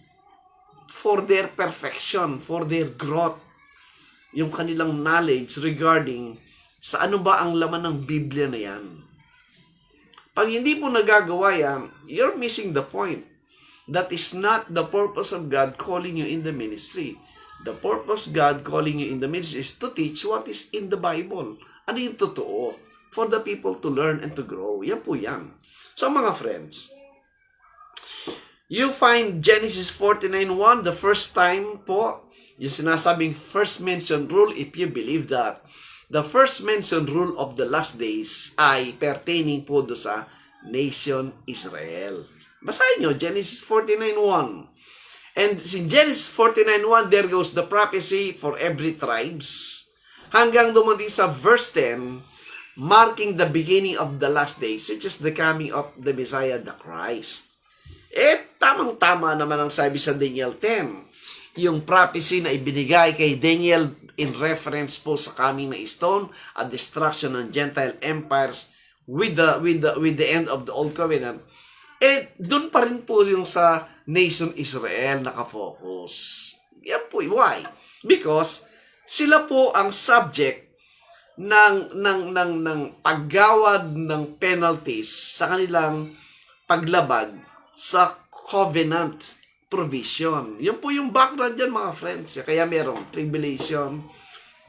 for their perfection, for their growth, yung kanilang knowledge regarding sa ano ba ang laman ng Biblia na yan. Pag hindi po nagagawa yan, you're missing the point. That is not the purpose of God calling you in the ministry. The purpose of God calling you in the ministry is to teach what is in the Bible. Ano yung totoo? For the people to learn and to grow. Yan po yan. So mga friends, you find Genesis 49:1, the first time po, yung sinasabing first mentioned rule, if you believe that, the first mentioned rule of the last days ay pertaining po do sa nation Israel. Basahin nyo, Genesis 49:1. And in Genesis 49:1, there goes the prophecy for every tribes. Hanggang dumating sa verse 10, marking the beginning of the last days, which is the coming of the Messiah, the Christ. Tamang-tama naman ang sabi sa Daniel 10. Yung prophecy na ibinigay kay Daniel in reference po sa coming na stone at destruction ng Gentile empires with the end of the Old Covenant. Doon pa rin po yung sa nation Israel nakafocus. Yan po. Why? Because sila po ang subject ng paggawad ng penalties sa kanilang paglabag sa covenant provision. Yun po yung background dyan, mga friends. Kaya merong tribulation,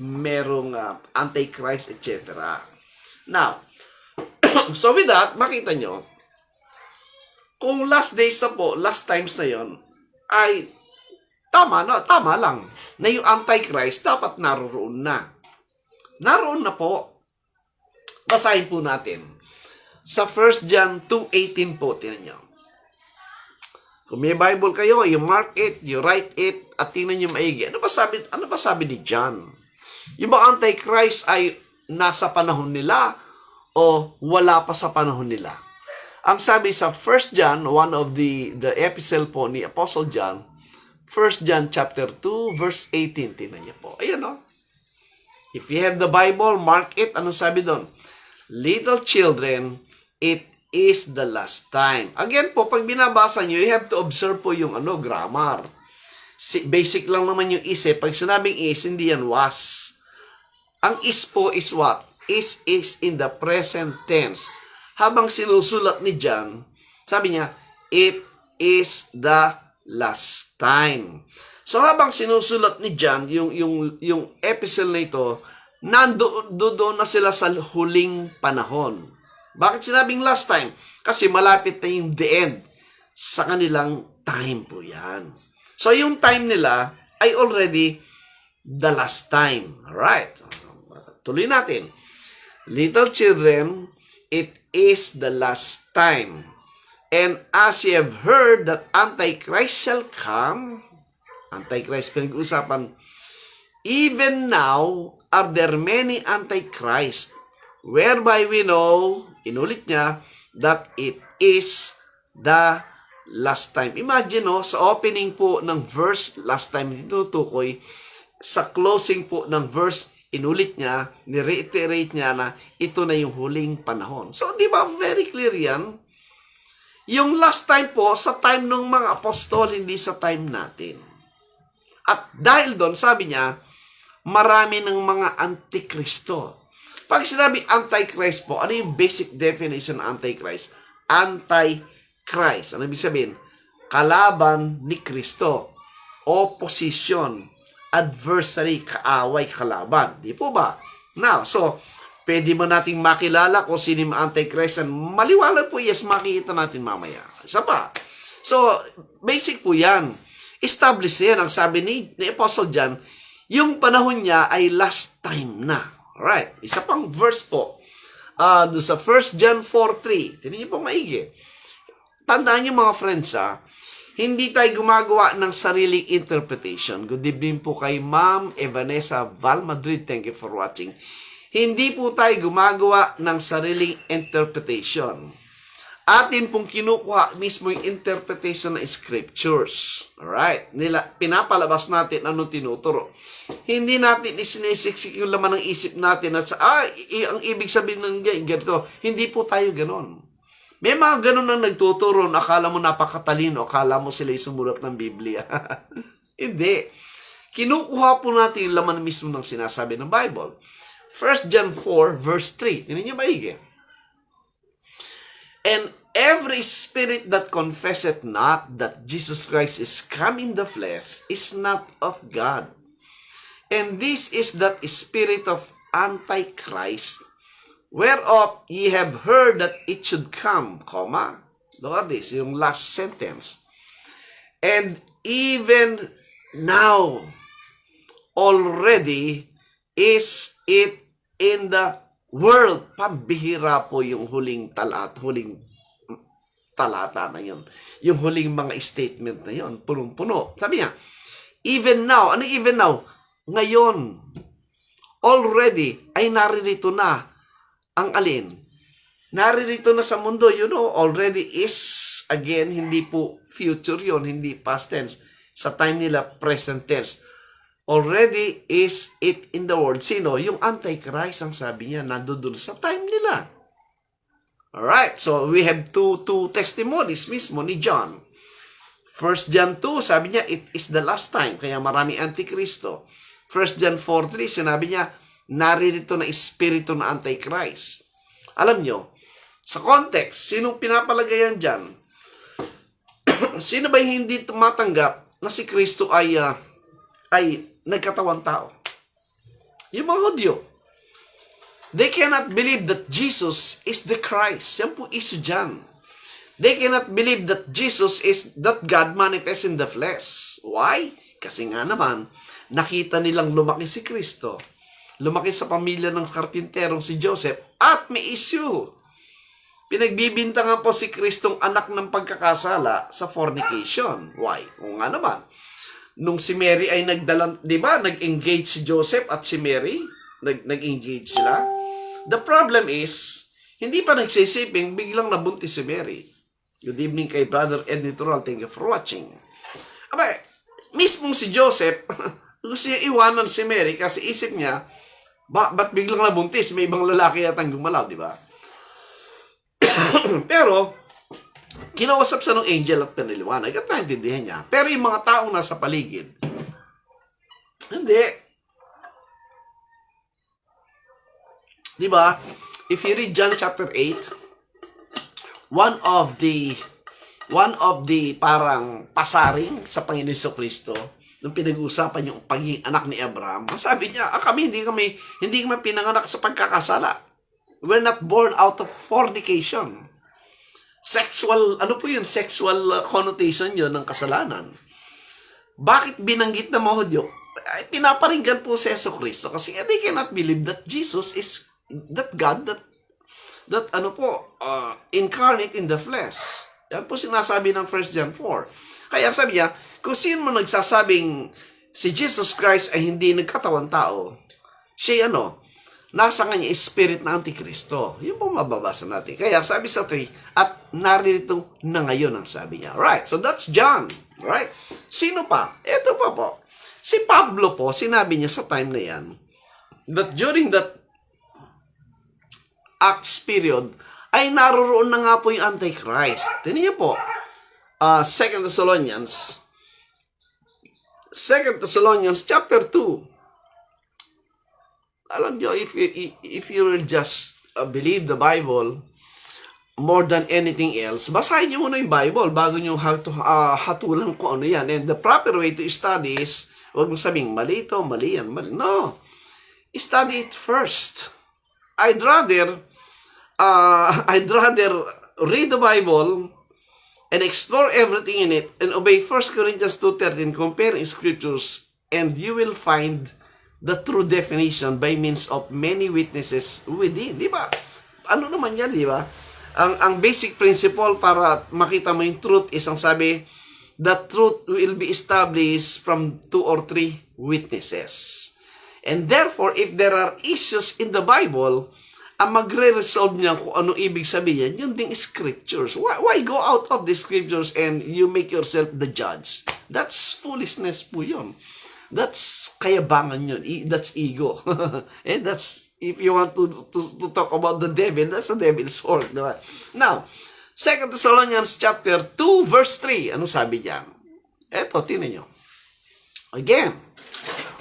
merong antichrist, etc. Now, so with that, makita nyo, kung last days na po, last times na yon, ay tama lang na yung antichrist dapat naroon na. Naroon na po. Basahin po natin. Sa 1 John 2:18 po, tingnan nyo. Kung may Bible kayo, you mark it, you write it, at tingnan nyo maigi. Ano ba sabi ni John? Yung ba Antichrist ay nasa panahon nila o wala pa sa panahon nila? Ang sabi sa 1 John, one of the epistle po ni Apostle John, 1 John chapter 2, verse 18, tingnan nyo po. Ayan o. If you have the Bible, mark it. Anong sabi doon? Little children, it is the last time. Again po, pag binabasa nyo, you have to observe po yung grammar. Basic lang naman yung is. Pag sinabing is, hindi yan was. Ang is po is what? Is in the present tense. Habang sinusulat ni John, sabi niya, it is the last time. So habang sinusulat ni John, yung epistle na ito, nandoon na sila sa huling panahon. Bakit sinabing last time? Kasi malapit na yung the end. Sa kanilang time po yan. So yung time nila ay already the last time. Alright. Tuloy natin. Little children, it is the last time. And as ye have heard that Antichrist shall come, Antichrist pinag-uusapan, even now are there many Antichrist, whereby we know, inulit niya, that it is the last time. Imagine, sa opening po ng verse, last time tinutukoy, sa closing po ng verse, inulit niya, ni-reiterate niya na ito na yung huling panahon. So, di ba, very clear yan? Yung last time po, sa time ng mga apostol, hindi sa time natin. At dahil doon, sabi niya, marami ng mga antikristo. Pag sinabi antichrist po, ano yung basic definition ng antichrist? Antichrist. Ano ibig sabihin? Kalaban ni Kristo. Opposition. Adversary. Kaaway, kalaban. Di po ba? Now, so, pwede mo nating makilala kung sino yung antichrist. Maliwanag po, yes, makikita natin mamaya. Isa pa. So, basic po yan. Establish yan. Ang sabi ni Apostle John, yung panahon niya ay last time na. Alright. Isa pang verse po. Doon sa 1 John 4:3. Tingnan niyo po maigi. Tandaan niyo mga friends, hindi tayo gumagawa ng sariling interpretation. Good evening po kay Ma'am Evanessa Val Madrid. Thank you for watching. Hindi po tayo gumagawa ng sariling interpretation. Atin pong kinukuha mismo yung interpretation ng scriptures. Alright? Pinapalabas natin anong tinuturo. Hindi natin isinisiksik yung laman ng isip natin at ang ibig sabihin ng ganito. Hindi po tayo ganon. May mga ganon na nagtuturo na akala mo napakatalino, akala mo sila sumulat ng Biblia. Hindi. Kinukuha po natin yung laman mismo ng sinasabi ng Bible. 1 John 4 verse 3. Tingnan niyo maigi. And every spirit that confesseth not that Jesus Christ is come in the flesh is not of God. And this is that spirit of Antichrist, whereof ye have heard that it should come, comma. Look at this, yung last sentence. And even now, already is it in the world. Pambihira po yung huling talata na yun. Yung huling mga statement na yun. Punong-puno. Sabi niya, even now. Ano even now? Ngayon. Already ay naririto na ang alin. Naririto na sa mundo. You know, already is, again, hindi po future yun. Hindi past tense. Sa time nila, present tense. Already is it in the world. Sino? Yung Antichrist, ang sabi niya, nandoon sa time nila. Alright, so we have two testimonies mismo ni John. 1 John 2, sabi niya, it is the last time, kaya marami Antikristo. 1 John 4:3, sinabi niya, naririto na espiritu na Antichrist. Alam nyo, sa context, sinong pinapalagayan dyan? Sino ba hindi tumatanggap na si Kristo ay nagkatawang tao? Yung mga Hudyo. They cannot believe that Jesus is the Christ. Yan po isu dyan. They cannot believe that Jesus is that God manifest in the flesh. Why? Kasi nga naman, nakita nilang lumaki si Kristo. Lumaki sa pamilya ng karpinterong si Joseph at may issue. Pinagbibintangan po si Kristong anak ng pagkakasala sa fornication. Why? Kung nga naman, nung si Mary ay nag-engage si Joseph at si Mary, nag-engage sila. The problem is, hindi pa nagsisiping, biglang nabuntis si Mary. Good evening kay Brother Ed Natural. Thank you for watching. Aba, mismong si Joseph, gusto niya iwanan si Mary kasi isip niya, ba't biglang nabuntis? May ibang lalaki yatang gumalaw, di ba? Pero, kinausap sa ng angel at piniliwanag at naintindihan niya. Pero yung mga taong nasa paligid, hindi. Di ba? If you read John chapter 8, one of the parang pasaring sa Panginoon Jesucristo, nung pinag-uusapan yung pagiging anak ni Abraham, sabi niya, hindi kami pinanganak sa pagkakasala. We're not born out of fornication. Sexual connotation yun ng kasalanan. Bakit binanggit na mga Hudyo? Pinaparinggan po si Jesucristo kasi they cannot believe that Jesus is that God that incarnate in the flesh. Yan po sinasabi ng 1 John 4. Kaya sabi niya, kung sino mo nagsasabing si Jesus Christ ay hindi nagkatawang tao, siya nasa kanya spirit na Antikristo. Yun po mababasa natin. Kaya sabi sa 3, at naririto na ngayon ang sabi niya. Right, so that's John. Right? Sino pa? Ito pa po. Si Pablo po, sinabi niya sa time na yan, that during that Acts period, ay naroroon na nga po yung Antichrist. Tingnan niyo po, 2 Thessalonians 2 Thessalonians chapter 2. Alam nyo, if you will just believe the Bible more than anything else, basahin nyo muna yung Bible bago nyo hatulang kung ano yan. And the proper way to study is, huwag mo sabing, mali ito, mali yan, mali. No. Study it first. I'd rather read the Bible and explore everything in it and obey 1 Corinthians 2:13, comparing scriptures, and you will find the true definition by means of many witnesses within. Di ba? Ano naman yan, di ba? Ang basic principle para makita mo yung truth is, ang sabi, the truth will be established from 2 or 3 witnesses. And therefore, if there are issues in the Bible, ang magre-resolve niya kung ano ibig sabihin, yun ding scriptures. Why go out of the scriptures and you make yourself the judge? That's foolishness po yun. That's kayabangan yun. That's ego. And that's, if you want to talk about the devil, that's the devil's work. Diba? Now, 2 Thessalonians chapter 2, verse 3. Ano sabi diyan? Eto, tinan nyo. Again,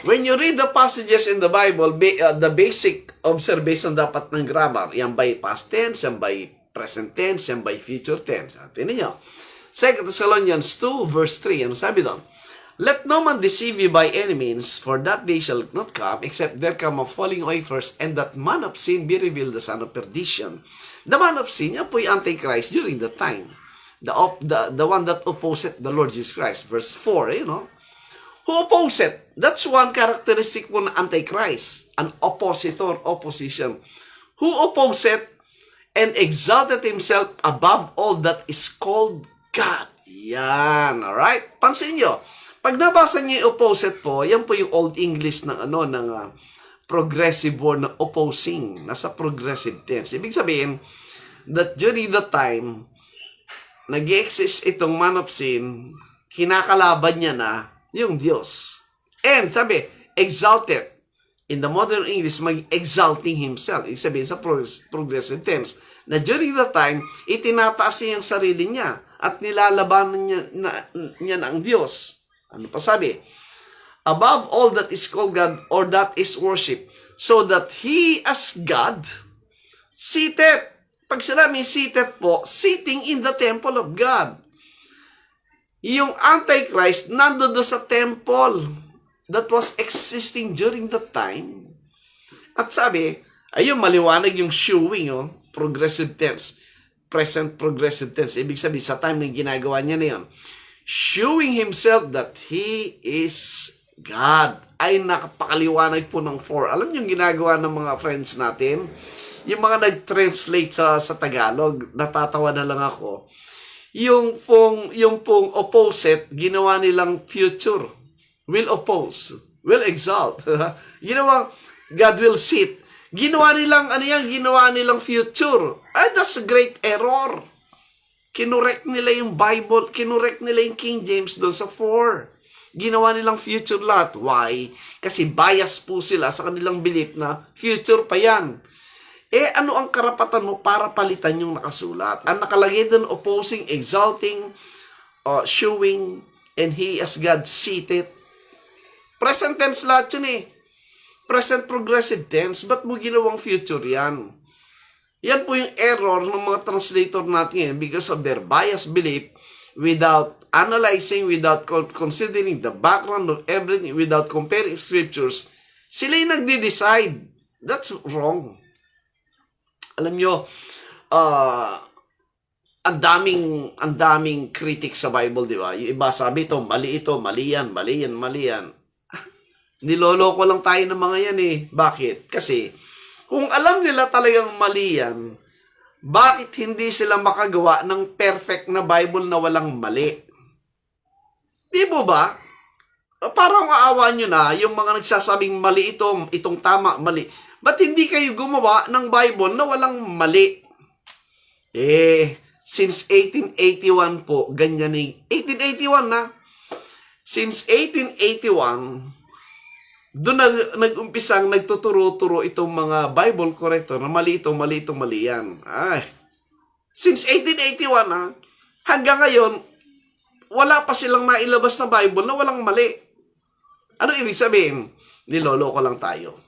when you read the passages in the Bible, the basic observation dapat ng grammar, yan by past tense, yan by present tense, yan by future tense. Tinan nyo. 2 Thessalonians 2, verse 3. Ano sabi doon? Let no man deceive you by any means, for that day shall not come, except there come a falling away first, and that man of sin be revealed, the son of perdition. The man of sin, yan po yung Antichrist during the time. The one that opposed the Lord Jesus Christ. Verse 4, Who opposed? That's one characteristic po ng Antichrist. An oppositor, opposition. Who opposed and exalted himself above all that is called God. Yan, alright? Pansin nyo, pag nabasa niyo yung opposite po, yan po yung Old English ng progressive word na opposing, nasa progressive tense. Ibig sabihin that during the time nag-exist itong man of sin, kinakalaban niya na yung Diyos. And sabi, exalted. In the modern English, mag-exalting himself. Ibig sabihin sa progressive tense, na during the time, itinataas niya yung sarili niya at nilalabanan niya na ang Diyos. Ano pa sabi? Above all that is called God or that is worship, so that He as God, seated. Pag sinabi seated po, sitting in the temple of God. Yung Antichrist, nandun sa temple that was existing during that time. At sabi, ayun, maliwanag yung showing, progressive tense. Present progressive tense. Ibig sabihin, sa time na ginagawa niya na yun, showing himself that He is God. Ay nakapakaliwanag po ng 4. Alam niyo yung ginagawa ng mga friends natin? Yung mga nag-translate sa Tagalog, natatawa na lang ako. Yung pong opposite, ginawa nilang future. Will oppose. Will exalt. Ginawa, God will sit. Ginawa nilang future. Ay, that's a great error. Kinurek nila yung Bible, kinurek nila yung King James doon sa 4. Ginawa nilang future lahat. Why? Kasi bias po sila sa kanilang belief na future pa yan. Ano ang karapatan mo para palitan yung nakasulat? Ang nakalagay doon, opposing, exalting, showing, and He as God seated. Present tense lahat yun Present progressive tense. Ba't mo ginawang future yan? Yan po yung error ng mga translator natin because of their biased belief, without analyzing, without considering the background of everything, without comparing scriptures. Sila yung nagde-decide. That's wrong. Alam nyo, ang daming critics sa Bible, di ba? Yung iba sabi ito, mali yan. Niloloko lang tayo ng mga yan Bakit? Kasi, kung alam nila talagang mali yan, bakit hindi sila makagawa ng perfect na Bible na walang mali? Di mo ba? Parang aawa nyo na yung mga nagsasabing mali itong tama, mali. Ba't hindi kayo gumawa ng Bible na walang mali? Since 1881 po, ganyan 1881 na. Since 1881, doon nag-umpisang nagtuturo-turo itong mga Bible corrector na mali yan. Since 1881 hanggang ngayon, wala pa silang nailabas na Bible na walang mali. Ano ibig sabihin? Niloloko lang tayo.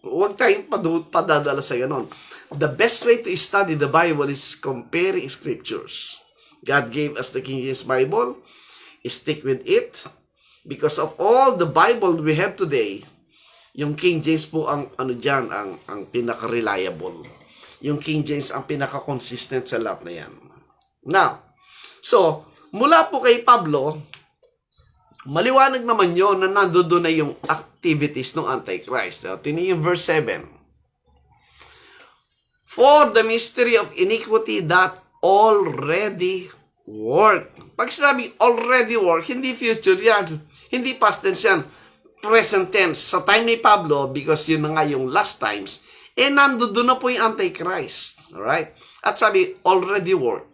Huwag tayong padadala sa ganon. The best way to study the Bible is comparing scriptures. God gave us the King James Bible. Stick with it. Because of all the Bible we have today, yung King James po ang ang pinaka-reliable. Yung King James ang pinaka-consistent sa lahat na yan. Now, so, mula po kay Pablo, maliwanag naman yon na nandoon na yung activities ng Antichrist. Tingnan yung verse 7. For the mystery of iniquity that already work. Pag sinabi already work, hindi future yan. Hindi past tense yan. Present tense. Sa time ni Pablo, because yun na nga yung last times, nandoon na po yung Antichrist. Alright? At sabi, already work.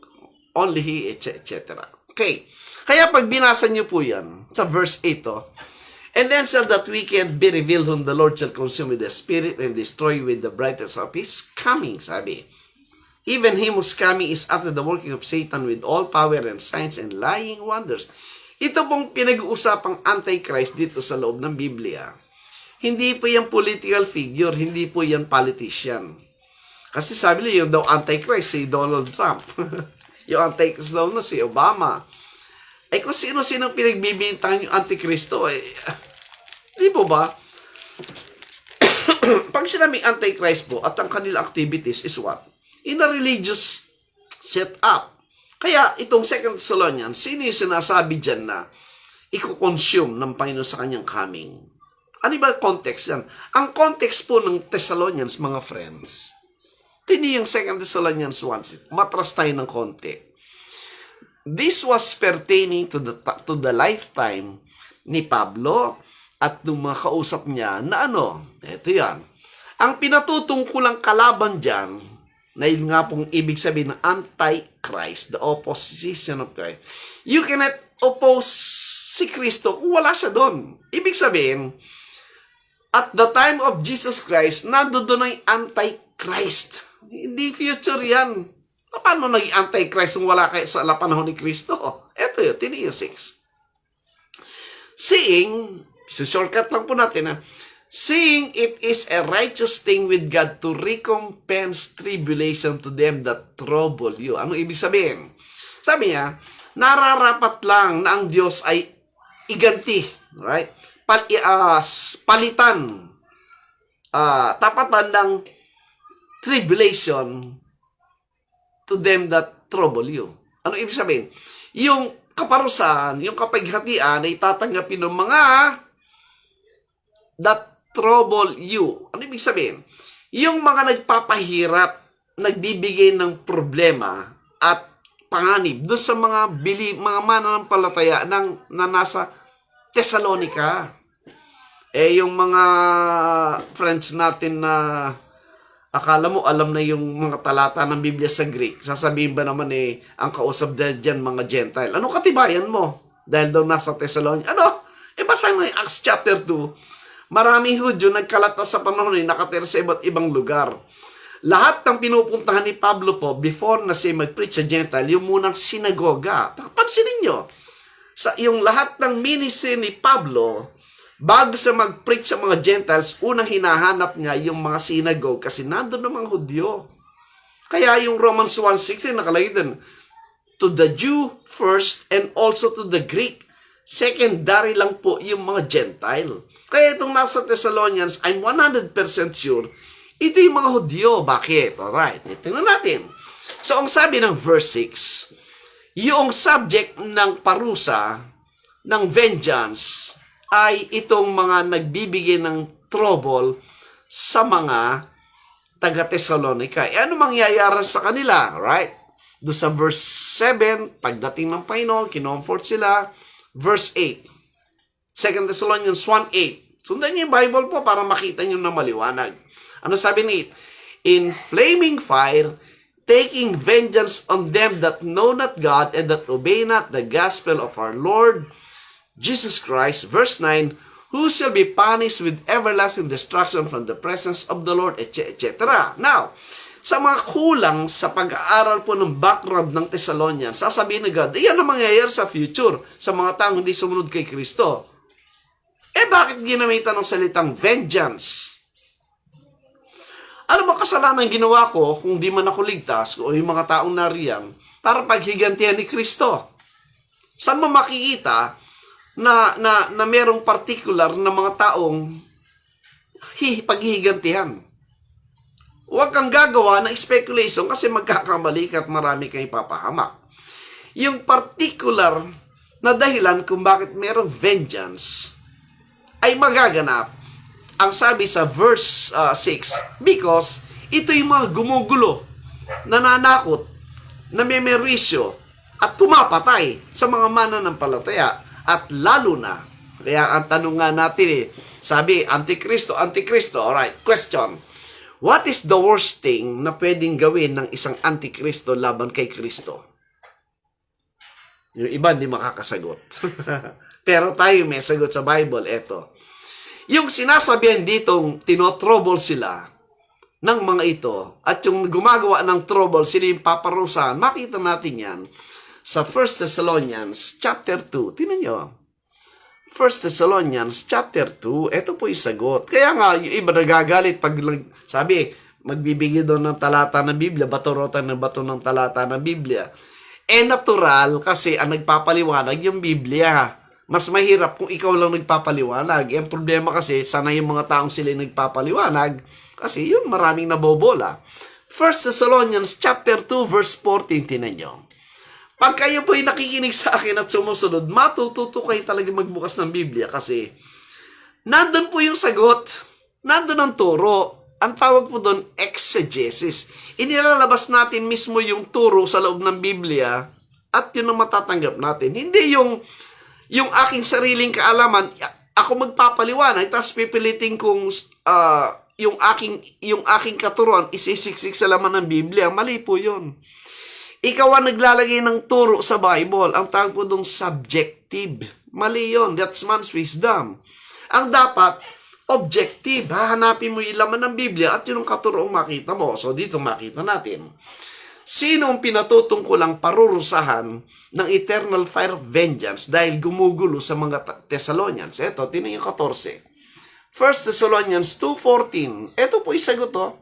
Only he, etc. Okay. Kaya pag binasa niyo po yan, sa verse 8, and then shall that wicked be revealed whom the Lord shall consume with the Spirit and destroy with the brightness of his coming, sabi. Even him whose coming is after the working of Satan with all power and signs and lying wonders. Ito pong pinag-uusapang Antichrist dito sa loob ng Biblia. Hindi po yan political figure, hindi po yan politician. Kasi sabi nila yung daw Antichrist, si Donald Trump. Yung Antichrist daw na si Obama. Ay kung sino-sino pinagbibintangan yung Antikristo, di po ba? Pag sinabing Antichrist po at ang kanilang activities is what? In a religious setup. Kaya itong 2 Thessalonians, sino yung sinasabi dyan na i-consume ng Panginoon sa kanyang coming? Ano ba context yan? Ang context po ng Thessalonians, mga friends, tini yung 2 Thessalonians 1, matras tayo ng konti. This was pertaining to the lifetime ni Pablo at ng mga kausap niya na ito yan. Ang pinatutungkulang kalaban dyan, na yun nga pong ibig sabihin ng Antichrist, the opposition of Christ. You cannot oppose si Kristo kung wala siya doon. Ibig sabihin, at the time of Jesus Christ, nandoon na yung Antichrist. Hindi future yan. Paano naging Antichrist kung wala kayo sa panahon ni Kristo? Ito yun, tiniyo 6. Seeing, shortcut lang po natin seeing it is a righteous thing with God to recompense tribulation to them that trouble you. Ano ibig sabihin? Sabi niya, nararapat lang na ang Diyos ay iganti, right? Palitan, tapatan ng tribulation to them that trouble you. Ano ibig sabihin? Yung kaparusahan, yung kapaghatian ay tatanggapin ng mga that trouble you. Ano ibig sabihin? Yung mga nagpapahirap, nagbibigay ng problema at panganib doon sa mga mga mananampalataya na nasa Thessalonica. Yung mga friends natin na akala mo alam na yung mga talata ng Biblia sa Greek, sasabihin ba naman ang kausap dyan mga Gentile? Ano katibayan mo? Dahil daw nasa Thessalonica. Basa mo yung Acts chapter 2. Maraming Hudyo nagkalat na sa panahon nakatira sa iba't ibang lugar. Lahat ng pinupuntahan ni Pablo po, before na siya mag-preach sa Gentile, yung munang sinagoga. Pansinin nyo, yung lahat ng ministry ni Pablo, bago sa mag-preach sa mga Gentiles, unang hinahanap niya yung mga synagogue kasi nandun ng mga Hudyo. Kaya yung Romans 1:16 nakalagay din, to the Jew first and also to the Greek. Secondary lang po yung mga Gentile. Kaya itong nasa Thessalonians, I'm 100% sure, ito yung mga Hudyo. Bakit? Alright, tingnan natin. So, ang sabi ng verse 6, yung subject ng parusa, ng vengeance, ay itong mga nagbibigay ng trouble sa mga taga-Thessalonica. Ano mangyayari sa kanila? Right? Doon sa verse 7, pagdating ng Panginoon, kinomfort sila. Verse 8. 2 Thessalonians 1:8. Sundan niyo yung Bible po para makita niyo na maliwanag. Ano sabi ni 8? In flaming fire, taking vengeance on them that know not God and that obey not the gospel of our Lord Jesus Christ. Verse 9, who shall be punished with everlasting destruction from the presence of the Lord, etc. Now, sa mga kulang sa pag-aaral po ng background ng Thessalonians, sasabihin na God, yan ang mangyayari sa future sa mga taong hindi sumunod kay Kristo. Bakit ginamitan ng salitang vengeance? Alam mo, kasalanan ginawa ko kung di man ako ligtas o yung mga taong nariyan para paghigantihan ni Kristo. Saan mo makikita na merong particular na mga taong paghihigantihan? Huwag kang gagawa ng speculation kasi magkakamali ka at marami kang ipapahamak. Yung particular na dahilan kung bakit merong vengeance ay magaganap, ang sabi sa verse 6, because ito yung mga gumugulo, nananakot, namemerisyo, at pumapatay sa mga mananampalataya, at lalo na, kaya ang tanong nga natin sabi, Antikristo, alright, question, what is the worst thing na pwedeng gawin ng isang Antikristo laban kay Kristo? Yung iba hindi makakasagot. Pero tayo may sagot sa Bible, eto. Yung sinasabihan ditong tinotrouble sila ng mga ito at yung gumagawa ng trouble, sila yung paparusahan, makita natin yan sa 1 Thessalonians chapter 2. Tingnan nyo. 1 Thessalonians chapter 2, ito po yung sagot. Kaya nga, yung iba nagagalit pag sabi, magbibigay doon ng talata ng Biblia, bato-rotan ng bato ng talata ng Biblia. Natural kasi ang nagpapaliwanag yung Biblia. Mas mahirap kung ikaw lang nagpapaliwanag. Ang problema kasi, sana yung mga taong sila nagpapaliwanag kasi yun, maraming nabobola. 1 Thessalonians chapter 2, verse 14, tinan nyo. Pag kayo po'y nakikinig sa akin at sumusunod, matututo kayo talaga magbukas ng Biblia kasi nandun po yung sagot. Nandun ang turo. Ang tawag po doon, exegesis. Inilalabas natin mismo yung turo sa loob ng Biblia at yun ang matatanggap natin. Hindi yung aking sariling kaalaman, ako magpapaliwanag, tapos pipilitin kong yung aking katuruan isisiksik sa laman ng Biblia. Mali po yun. Ikaw ang naglalagay ng turo sa Bible. Ang tawag po dong subjective. Mali yun. That's man's wisdom. Ang dapat, objective. Hahanapin mo yung laman ng Biblia at yun ang katuroong makita mo. So, dito makita natin. Sino ang pinatutungkulang parurusahan ng eternal fire of vengeance dahil gumugulo sa mga Thessalonians? Ito, tinan yung 14. 1 Thessalonians 2:14. Ito po isagot to.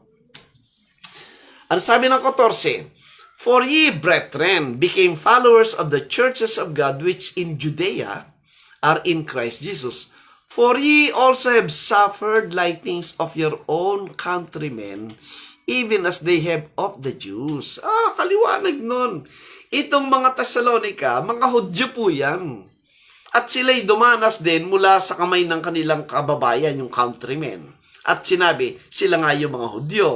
Ang sabi ng 14, for ye, brethren, became followers of the churches of God which in Judea are in Christ Jesus. For ye also have suffered like things of your own countrymen, even as they have of the Jews. Kaliwanag nun. Itong mga Thessalonica, mga Hudyo po yan. At sila'y dumanas din mula sa kamay ng kanilang kababayan, yung countrymen. At sinabi, sila nga yung mga Hudyo.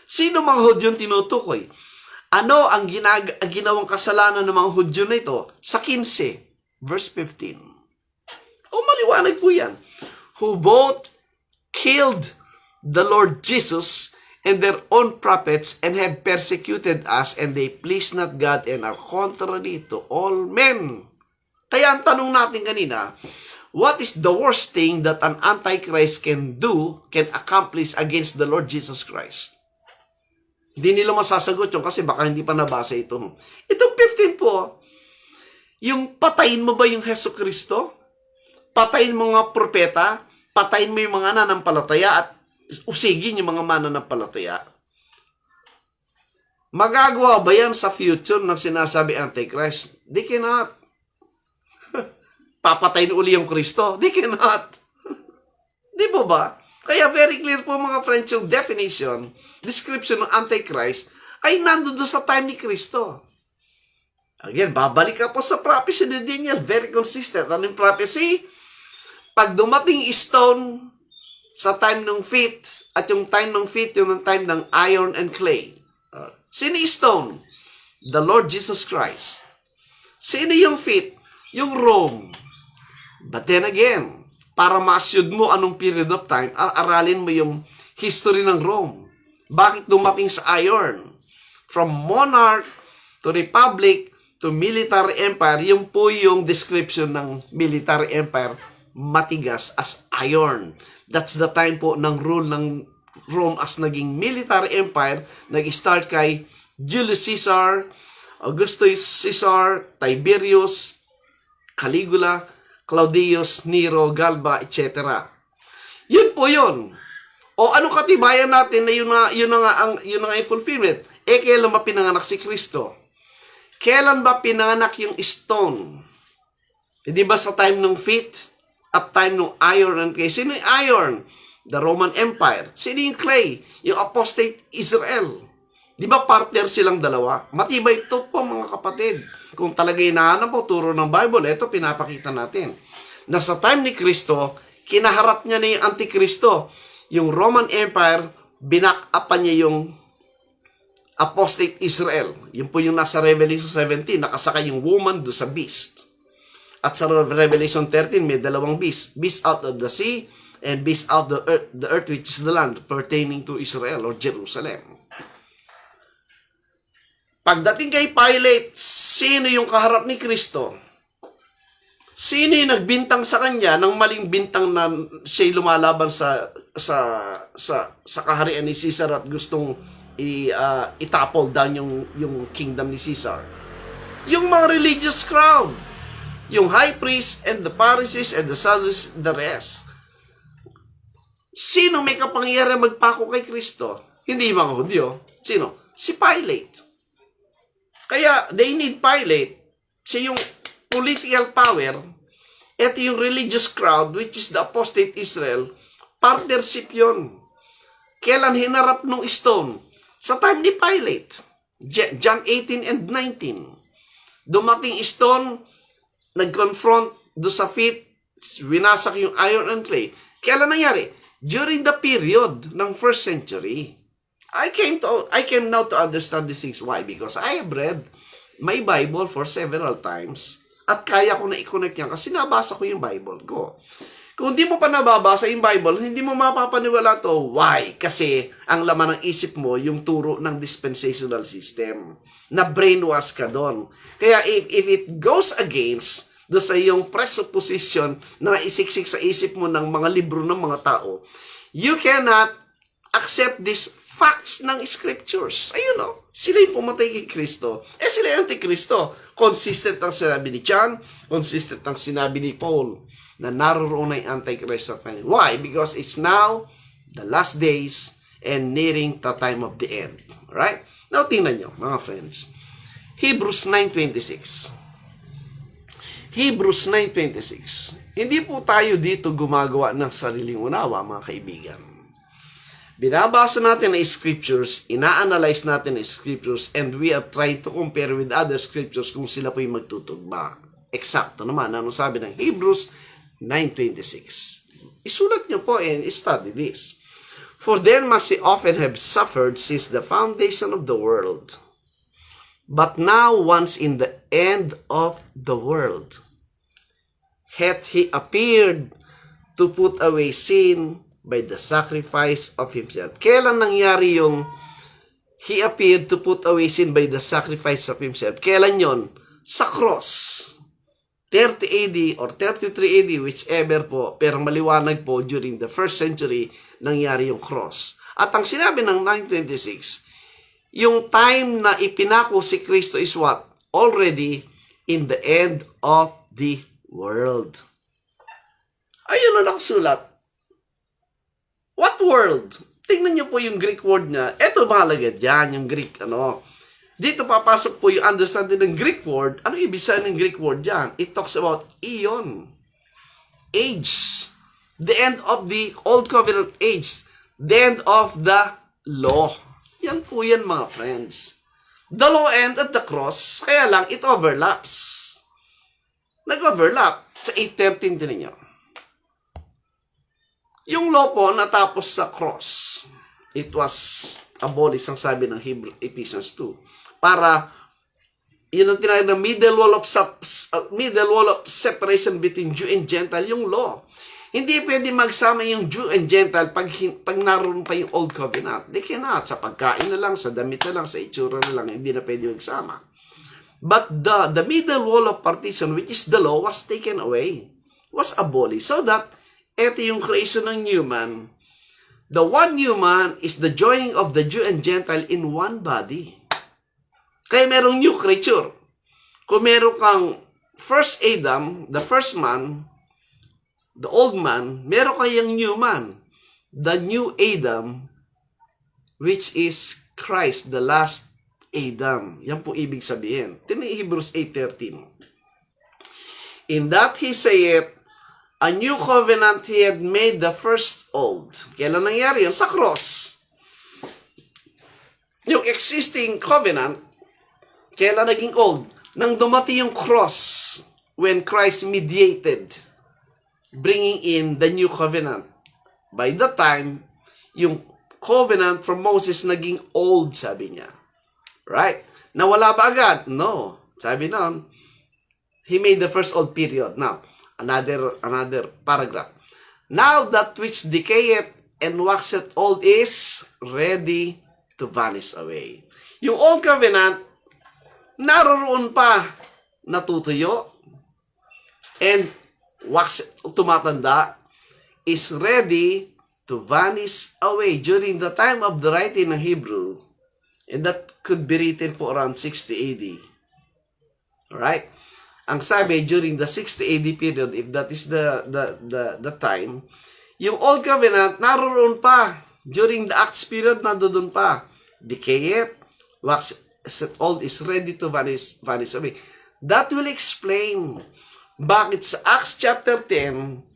Sino mga Hudyo yung tinutukoy? Ano ang ginawang kasalanan ng mga Hudyo na ito? Sa 15, verse 15. Maliwanag po yan. Who both killed the Lord Jesus and their own prophets and have persecuted us, and they please not God and are contrary to all men. Kaya ang tanong natin kanina, what is the worst thing that an Antichrist can accomplish against the Lord Jesus Christ? Hindi nila masasagot yun kasi baka hindi pa nabasa ito. Itong 15 po, yung patayin mo ba yung Hesus Kristo? Patayin mo mga propeta? Patayin mo yung mga nanampalataya at usigin yung mga mananampalataya? Magagawa ba yan sa future ng sinasabi Antichrist? They cannot. Papatayin uli yung Kristo? They cannot. Di ba ba? Kaya very clear po mga friends yung description ng Antichrist ay nandun doon sa time ni Kristo. Again, babalik ka po sa prophecy ni Daniel. Very consistent. Ano yung prophecy? Pag dumating stone sa time ng feet, at yung time ng feet, yung time ng iron and clay. Sino yung stone? The Lord Jesus Christ. Sino yung feet? Yung Rome. But then again, para ma-assured mo anong period of time, aralin mo yung history ng Rome. Bakit dumating sa iron? From monarch to republic to military empire, yung po yung description ng military empire, matigas as iron. That's the time po ng rule ng Rome as naging military empire. Nag-start kay Julius Caesar, Augustus Caesar, Tiberius, Caligula, Claudius, Nero, Galba, etc. Yun po yun. O ano katibayan natin na yun na nga ang fulfillment? Kailan ba pinanganak si Kristo? Kailan ba pinanganak yung stone? Di ba sa time ng feet at time ng iron and clay? Sino yung iron? The Roman Empire. Sino yung clay? Yung apostate Israel. Di ba partner silang dalawa? Matibay ito po mga kapatid. Kung talaga hinahanap mo turo ng Bible, ito pinapakita natin. Na sa time ni Kristo, kinaharap niya na yung Antikristo. Yung Roman Empire, binak-upan niya yung apostate Israel. Yun po yung nasa Revelation 17, nakasakay yung woman do sa beast. At sa Revelation 13, may dalawang beast. Beast out of the sea and beast out of the earth which is the land pertaining to Israel or Jerusalem. Pagdating kay Pilate, sino yung kaharap ni Kristo? Sino yung nagbintang sa kanya ng maling bintang na siya'y lumalaban sa kaharian ni Caesar at gustong itapol down yung kingdom ni Caesar? Yung mga religious crowd, yung high priest and the Pharisees and the Sadducees, the rest. Sino may kapangyarihan magpako kay Kristo? Hindi yung mga Hudyo. Sino? Si Pilate. Kaya they need Pilate. Siya yung political power. Ito yung religious crowd, which is the apostate Israel. Partnership yun. Kailan hinarap nung stone? Sa time ni Pilate. John 18 and 19. Dumating stone, nag-confront do sa feet, winasak yung iron and clay. Kailan nangyari? During the period ng 1st century. I came now to understand these things. Why? Because I have read my Bible for several times at kaya ko na i-connect yan kasi nabasa ko yung Bible ko. Kung di mo pa nababasa yung Bible, hindi mo mapapaniwala to. Why? Kasi ang laman ng isip mo, yung turo ng dispensational system. Na brainwash ka doon. Kaya if it goes against do sa iyong presupposition na naisiksik sa isip mo ng mga libro ng mga tao, you cannot accept these facts ng scriptures. Ayun o, sila yung pumatay kay Kristo. Sila yung Antikristo. Consistent ang sinabi ni John, consistent ang sinabi ni Paul, na naroon na yung Antichrist at kanila. Why? Because it's now the last days and nearing the time of the end. Right? Now, tingnan nyo, mga friends. Hebrews 9:26. Hebrews 9:26. Hindi po tayo dito gumagawa ng sariling unawa, mga kaibigan. Binabasa natin ang scriptures, ina-analyze natin ang scriptures, and we are trying to compare with other scriptures kung sila po yung magtutugma. Eksakto naman, ano sabi ng Hebrews 9:26. Isulat nyo po and study this. For then must he often have suffered since the foundation of the world. But now once in the end of the world, hath he appeared to put away sin by the sacrifice of himself. Kailan nangyari yung he appeared to put away sin by the sacrifice of himself? Kailan yon? Sa cross. 30 AD or 33 AD, whichever po, pero maliwanag po during the 1st century nangyari yung cross. At ang sinabi ng 9:26, yung time na ipinako si Kristo is what? Already in the end of the world. Ayun na nakasulat. What world? Tingnan niyo po yung Greek word niya. Ito mahalaga dyan, yung Greek Dito papasok po yung understanding ng Greek word. Ano ibig sabihin ng Greek word dyan? It talks about eon. Age. The end of the Old Covenant age. The end of the law. Yan po yan, mga friends. The law end at the cross. Kaya lang, it overlaps. Nag-overlap. Sa 8:13 din ninyo. Yung law po natapos sa cross. It was abolished, ang sabi ng Ephesians 2. Para, yun ang tinawag na middle wall of separation between Jew and Gentile, yung law. Hindi pwede magsama yung Jew and Gentile pag naroon pa yung Old Covenant. They cannot. Sa pagkain na lang, sa damit na lang, sa itsura na lang, hindi na pwede magsama. But the middle wall of partition, which is the law, was taken away. Was abolished. So that, ito yung creation ng new man. The one new man is the joining of the Jew and Gentile in one body. Kaya merong new creature. Kung meron kang first Adam, the first man, the old man, meron kayang new man. The new Adam, which is Christ, the last Adam. Yan po ibig sabihin. Tingnan Hebrews 8:13. In that he saith, a new covenant he had made the first old. Kailan nangyari yun? Sa cross. Yung existing covenant, kailan naging old? Nang dumating yung cross, when Christ mediated, bringing in the new covenant. By the time, yung covenant from Moses naging old, sabi niya. Right? Nawala ba agad? No. Sabi noon, he made the first old period. Now, another paragraph. Now that which decayeth and waxeth old is ready to vanish away. Yung old covenant, naroroon pa, natutuyo, and tumatanda, is ready to vanish away during the time of the writing ng Hebrew, and that could be written po around 60 AD. Alright? Ang sabi, during the 60 AD period, if that is the time, yung Old Covenant, naroon pa. During the Acts period, nandoon pa. Decayeth, wax old is ready to vanish away. That will explain bakit sa Acts chapter 10,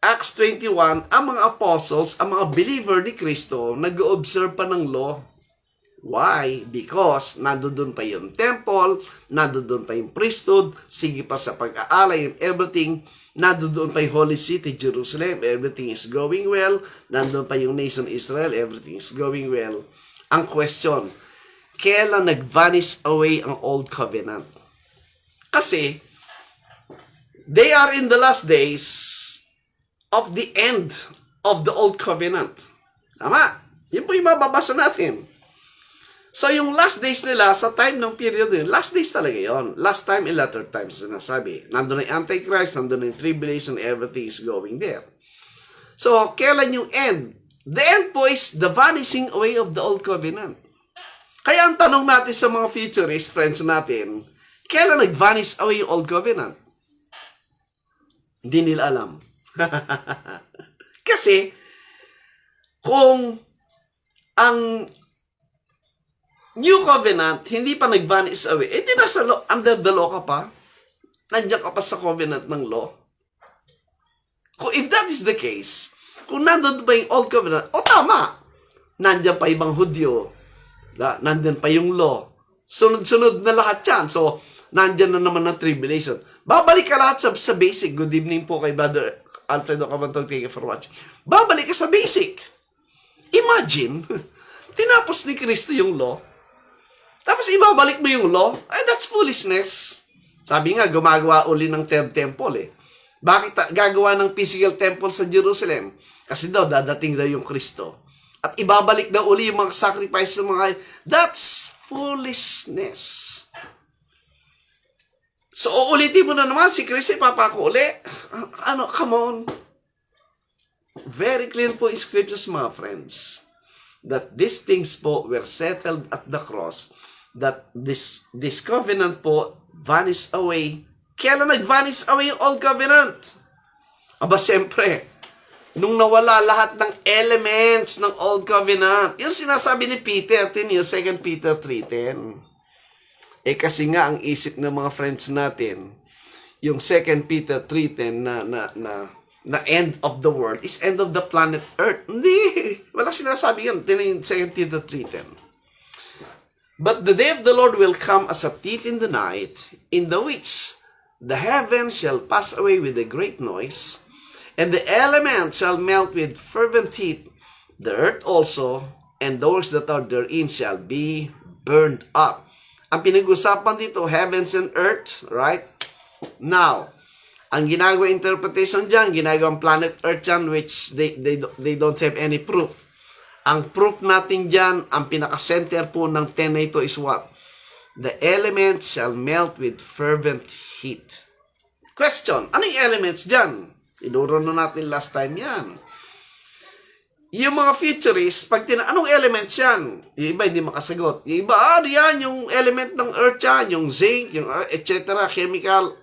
Acts 21, ang mga apostles, ang mga believer ni Kristo, nag-observe pa ng law. Why? Because nandoon pa yung temple, nandoon pa yung priesthood, sige pa sa pag-aalay and everything, nandoon pa yung holy city, Jerusalem, everything is going well, nandoon pa yung nation Israel, everything is going well. Ang question, kailan nag-vanish away ang Old Covenant? Kasi, they are in the last days of the end of the Old Covenant. Tama? Yun po yung mababasa natin. So, yung last days nila, sa time ng period yun, last days talaga yun. Last time and latter times na nasabi. Nandun na yung Antichrist, nandun na yung tribulation, everything is going there. So, kailan yung end? The end po is the vanishing away of the Old Covenant. Kaya ang tanong natin sa mga futurist friends natin, kailan nag-vanish away yung Old Covenant? Hindi nila alam. Kasi, kung ang New Covenant, hindi pa nag-vanish away, di nasa under the law ka pa. Nandiyan ka pa sa covenant ng law. Kung if that is the case, kung nandun pa yung Old Covenant, tama. Nandiyan pa ibang Hudyo. Nandiyan pa yung law. Sunod-sunod na lahat yan. So, nandiyan na naman ang tribulation. Babalik ka lahat sa basic. Good evening po kay Brother Alfredo Cabantog. Thank you for watching. Babalik ka sa basic. Imagine, tinapos ni Kristo yung law. Tapos ibabalik mo yung law? That's foolishness. Sabi nga, gumagawa uli ng third temple eh. Bakit gagawa ng physical temple sa Jerusalem? Kasi daw, dadating daw yung Kristo. At ibabalik daw uli yung mga sacrifice ng mga... That's foolishness. So, uulitin mo na naman, si Kristo ipapako uli. Come on. Very clear po in scriptures, mga friends, that these things po were settled at the cross, that this covenant po vanished away. Kailan nag-vanish away yung Old Covenant? Aba, siyempre, nung nawala lahat ng elements ng Old Covenant. Yung sinasabi ni Peter, yung 2 Peter 3:10. Kasi nga, ang isip ng mga friends natin, yung 2 Peter 3:10 na end of the world is end of the planet Earth. Hindi. Wala sinasabi yan. Yung 2 Peter 3:10. But the day of the Lord will come as a thief in the night, in the which the heavens shall pass away with a great noise, and the elements shall melt with fervent heat. The earth also, and those that are therein shall be burned up. Ang pinag-usapan dito, heavens and earth, right? Now, ang ginagawa interpretation dyan, ginagawang planet Earth dyan, which they don't have any proof. Ang proof natin dyan, ang pinaka-center po ng 10 na ito is what? The elements shall melt with fervent heat. Question, anong elements dyan? Inuro na natin last time yan. Yung mga futurists, pag anong elements yan? Yung iba hindi makasagot. Yung iba, yan, yung element ng Earth yan, yung zinc, yung etc., chemical.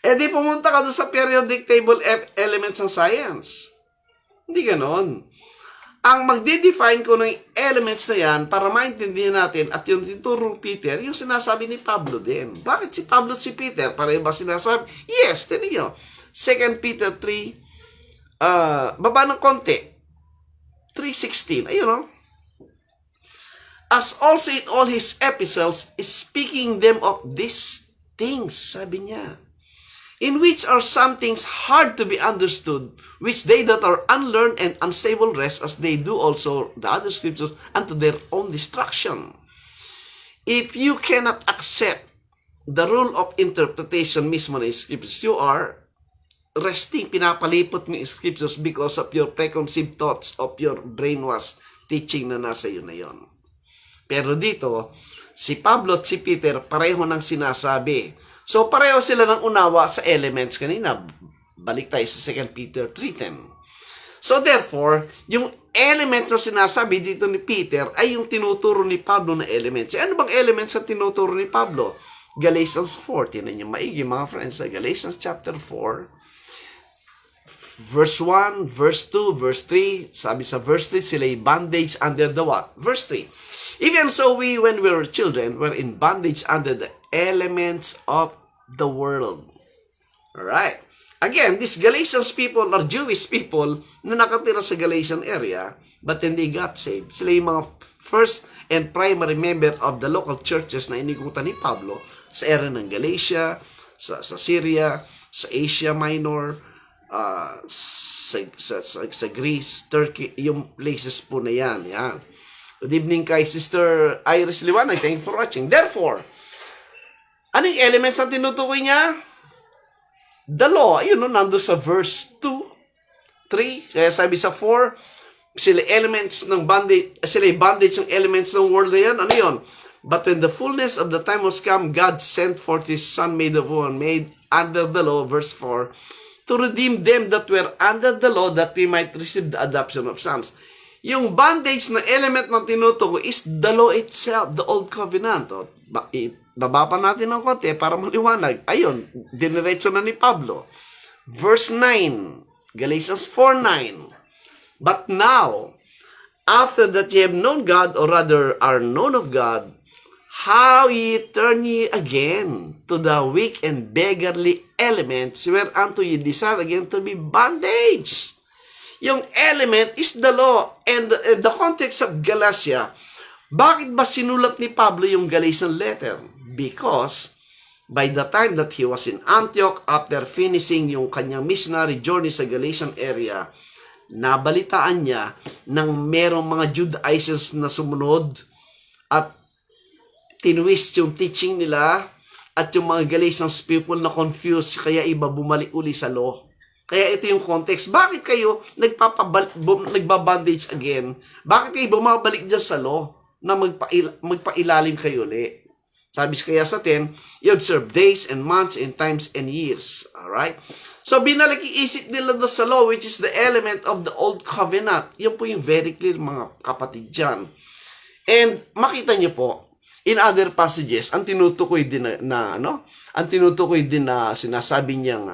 Eh di pumunta ka doon sa periodic table elements ng science. Hindi ganon. Ang magde-define ko ng elements na yan para maintindihan natin at yung tinuturo Peter, yung sinasabi ni Pablo din. Bakit si Pablo at si Peter? Pareho ba sinasabi? Yes, tinan nyo. 2 Peter 3, baba ng konti. 3:16. Ayun o. As also in all his epistles, speaking them of these things, sabi niya, in which are some things hard to be understood, which they that are unlearned and unstable rest, as they do also the other scriptures, unto their own destruction. If you cannot accept the rule of interpretation mismo ng scriptures, you are resting, pinapalipot mo yung scriptures because of your preconceived thoughts of your brainwash teaching na nasa iyo na yon. Pero dito, si Pablo at si Peter pareho nang sinasabi. So, pareho sila ng unawa sa elements kanina. Balik tayo sa 2 Peter 3:10. So, therefore, yung elements na sinasabi dito ni Peter ay yung tinuturo ni Pablo na elements. Ano bang elements na tinuturo ni Pablo? Galatians 4. Tinan niyo maigi mga friends. Sa Galatians chapter 4, verse 1, verse 2, verse 3. Sabi sa verse 3, sila'y bondage under the what? Verse 3. Even so, we, when we were children, were in bondage under the elements of the world. Alright. Again, these Galatians people are Jewish people na nakatira sa Galatian area, but then they got saved. Sila yung mga first and primary member of the local churches na inikutan ni Pablo sa area ng Galatia, sa Syria, sa Asia Minor, sa Greece, Turkey, yung places po na yan. Yan. Good evening kay Sister Iris Liwanag. Thank you for watching. Therefore, anong elements ang tinutukoy niya? The law. Ayun, no, nando sa verse 2, 3. Kaya sabi sa 4, sila elements ng bondage, sila bondage ng elements ng world na yan. Ano yun? But when the fullness of the time was come, God sent forth His Son made of woman, made under the law, verse 4, to redeem them that were under the law, that we might receive the adoption of sons. Yung bondage na element na tinutukoy is the law itself, the old covenant. O, baba pa natin ng konti para maliwanag. Ayun, diniretso na ni Pablo. Verse 9, Galatians 4:9. But now, after that ye have known God, or rather are known of God, how ye turn ye again to the weak and beggarly elements, whereunto ye desire again to be bondage. Yung element is the law. And the context of Galatia, bakit ba sinulat ni Pablo yung Galatian letter? Because by the time that he was in Antioch, after finishing yung kanyang missionary journey sa Galatian area, nabalitaan niya ng merong mga Judaizers na sumunod at tinwist yung teaching nila, at yung mga Galatians people na confused, kaya iba bumalik uli sa law. Kaya ito yung context. Bakit kayo nagbabandage again? Bakit kayo bumabalik dyan sa law na magpailalim kayo ulit? Sabi kaya sa 10, you observe days and months and times and years. Alright? So, binalik iisip nila doon sa law, which is the element of the old covenant. Yan po yung very clear, mga kapatid dyan. And makita nyo po, in other passages, ang tinutukoy din na sinasabi niyang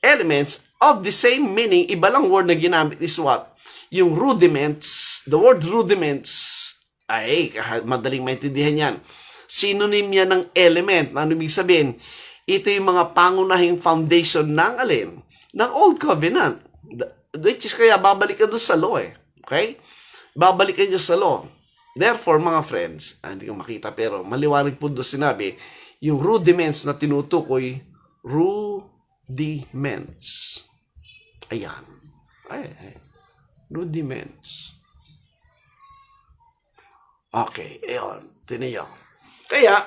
elements of the same meaning, iba lang word na ginamit is what? Yung rudiments, the word rudiments, ay, madaling maintindihan yan. Synonym yan ng element. Ano ibig sabihin? Ito yung mga pangunahing foundation ng alin? Ng Old Covenant. Which is kaya babalik ka doon sa law eh. Okay? Babalik ka doon sa law. Therefore, mga friends, hindi ko makita pero maliwanag po doon sinabi, yung rudiments na tinutukoy, rudiments. Ayan. Ay. Rudiments. Okay, ayun. Tiniyo. Kaya,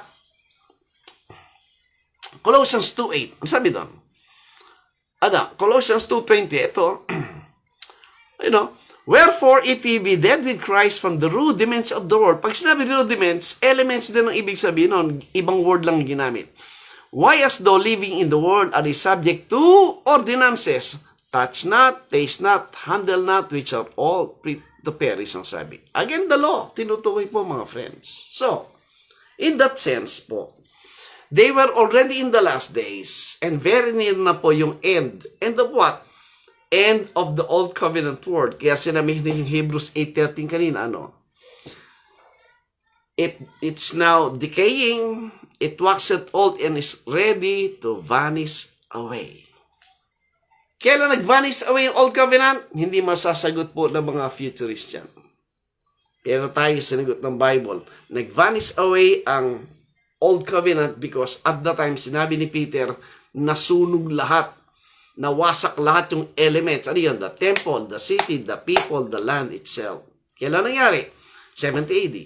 Colossians 2:8. Ang sabi doon? Colossians 2:20. Ito. Wherefore, if ye be dead with Christ from the rudiments of the world. Pag sinabi rudiments, elements din ang ibig sabihin nun. Ibang word lang ginamit. Why as though living in the world are they subject to ordinances? Touch not, taste not, handle not, which are all to perish, ang sabi. Again, the law. Tinutukoy po mga friends. So, in that sense po, They were already in the last days, and very near na po yung end. End of what? End of the Old Covenant Word. Kaya sinabi yung Hebrews 8:13 kanina, It's now decaying, it waxeth old, and is ready to vanish away. Kailan nag-vanish away yung Old Covenant? Hindi masasagot po ng mga futurists yan. Pero tayo sinagot ng Bible, nag-vanish away ang Old Covenant because at the time, sinabi ni Peter, nasunog lahat, nawasak lahat yung elements. Ano yun? The temple, the city, the people, the land itself. Kailan nangyari? 70 AD.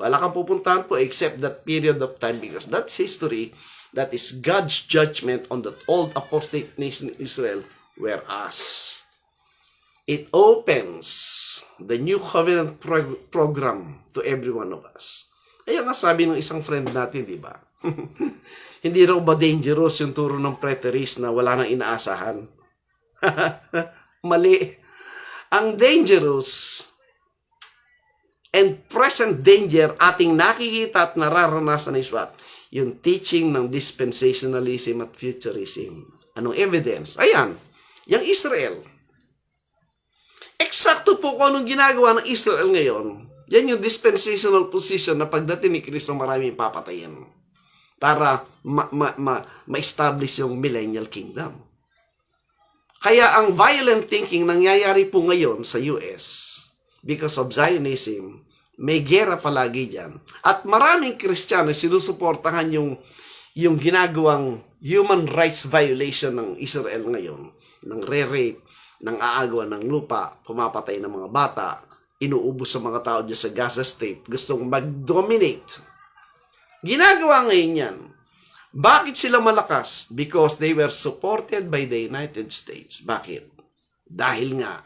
Wala kang pupuntahan po except that period of time because that's history. That is God's judgment on the old apostate nation Israel, whereas it opens the new covenant program to every one of us. Kaya nga sabi ng isang friend natin, di ba? Hindi raw ba dangerous yung turo ng preterist na wala nang inaasahan? Mali. Ang dangerous and present danger ating nakikita at nararanasan is what? Yung teaching ng dispensationalism at futurism. Anong evidence? Ayan, yung Israel. Eksakto po kung anong ginagawa ng Israel ngayon. Yan yung dispensational position na pagdating ni Kristo maraming papatayin para ma-establish yung millennial kingdom. Kaya ang violent thinking nangyayari po ngayon sa US because of Zionism, may gera palagi dyan. At maraming Kristiyano sinusuportahan yung ginagawang human rights violation ng Israel ngayon, ng re-rape, ng aagawan ng lupa, pumapatay ng mga bata, inuubos sa mga tao dyan sa Gaza Strip, gustong mag-dominate. Ginagawa ngayon yan. Bakit sila malakas? Because they were supported by the United States. Bakit? Dahil nga,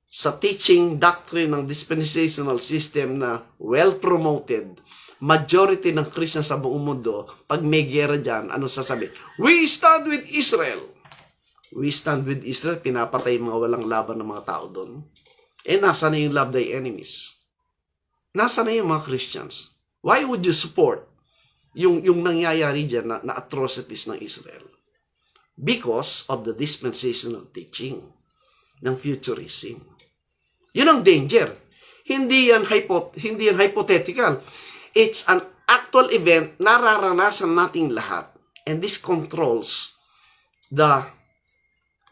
sa teaching doctrine ng dispensational system na well-promoted, majority ng Christian sa buong mundo, pag may gera dyan, ano sasabi? We stand with Israel. We stand with Israel, pinapatay mga walang laban ng mga tao doon. Nasa na yung love thy enemies? Nasa na yung mga Christians? Why would you support yung nangyayari dyan na atrocities ng Israel? Because of the dispensational teaching ng futurism. Yun ang danger. Hindi yan hypothetical. It's an actual event na nararanasan nating lahat. And this controls the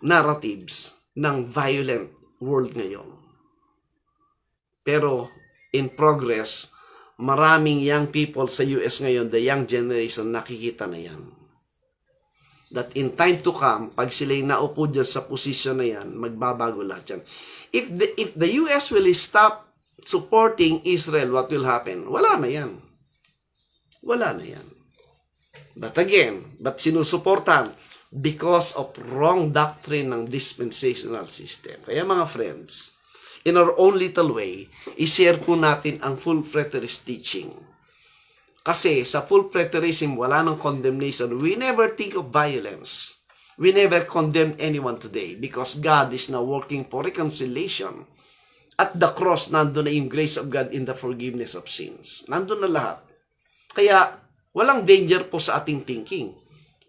narratives ng violent world ngayon. Pero in progress, maraming young people sa US ngayon, the young generation, nakikita na yan. That in time to come, pag sila'y naupo dyan sa posisyon na yan, magbabago lahat yan. If the US will stop supporting Israel, what will happen? Wala na yan. Wala na yan. But again, sinusuportahan? Because of wrong doctrine ng dispensational system. Kaya mga friends, in our own little way, i-share po natin ang full preterist teaching. Kasi sa full preterism, wala nang condemnation. We never think of violence. We never condemn anyone today because God is now working for reconciliation. At the cross, nandun na yung grace of God in the forgiveness of sins. Nandun na lahat. Kaya, walang danger po sa ating thinking.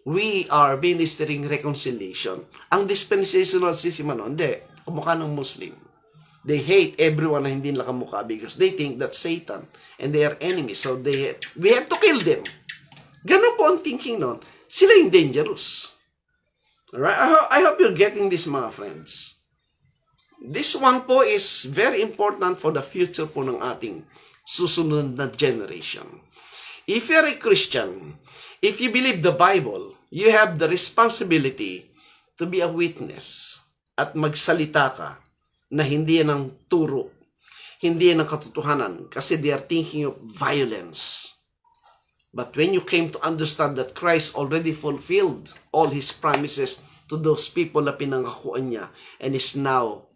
We are ministering reconciliation. Ang dispensational system, hindi. Kumukha ng Muslim. They hate everyone na hindi nakamukha because they think that's Satan and they are enemies. So we have to kill them. Ganun po ang thinking nun. Sila yung dangerous. Alright? I hope you're getting this, mga friends. This one po is very important for the future po ng ating susunod na generation. If you're a Christian, if you believe the Bible, you have the responsibility to be a witness at magsalita ka na hindi yan ang turo, hindi yan ang katotohanan, kasi they are thinking of violence. But when you came to understand that Christ already fulfilled all His promises to those people na pinangakuan niya, and is now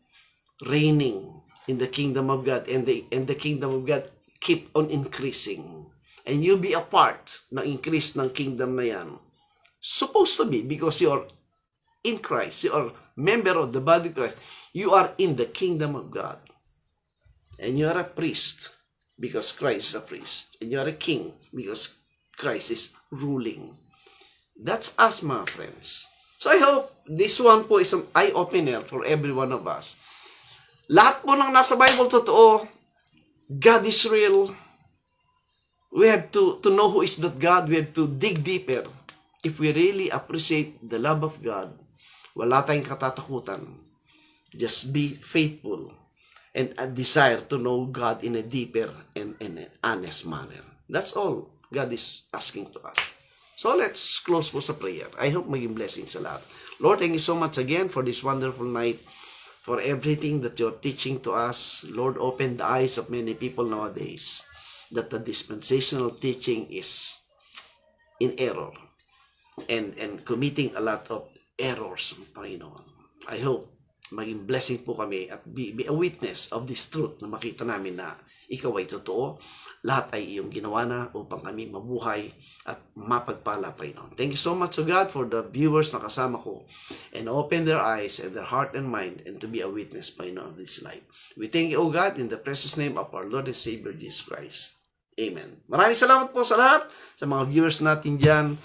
reigning in the kingdom of God, and the kingdom of God keep on increasing, and you be a part ng increase ng kingdom na yan, supposed to be, because you are in Christ, you are member of the body of Christ, you are in the kingdom of God. And you are a priest because Christ is a priest. And you are a king because Christ is ruling. That's us, mga friends. So I hope this one po is an eye-opener for every one of us. Lahat po ng nasa Bible totoo. God is real. We have to know who is that God. We have to dig deeper. If we really appreciate the love of God, wala tayong katatakutan. Just be faithful and a desire to know God in a deeper and in an honest manner. That's all God is asking to us. So let's close po sa prayer. I hope maging blessing sa lahat. Lord, thank you so much again for this wonderful night, for everything that you're teaching to us. Lord, open the eyes of many people nowadays that the dispensational teaching is in error and committing a lot of errors, Panginoon. I hope maging blessing po kami at be a witness of this truth na makita namin na ikaw ay totoo. Lahat ay iyong ginawa na upang kami mabuhay at mapagpala, Panginoon. Thank you so much, O God, for the viewers na kasama ko, and open their eyes and their heart and mind and to be a witness, Panginoon, of this life. We thank you, O God, in the precious name of our Lord and Savior, Jesus Christ. Amen. Maraming salamat po sa lahat, sa mga viewers natin dyan.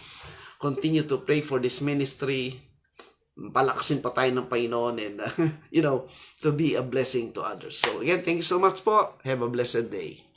Continue to pray for this ministry. Palakasin pa tayo ng Panginoon and, to be a blessing to others. So again, thank you so much po. Have a blessed day.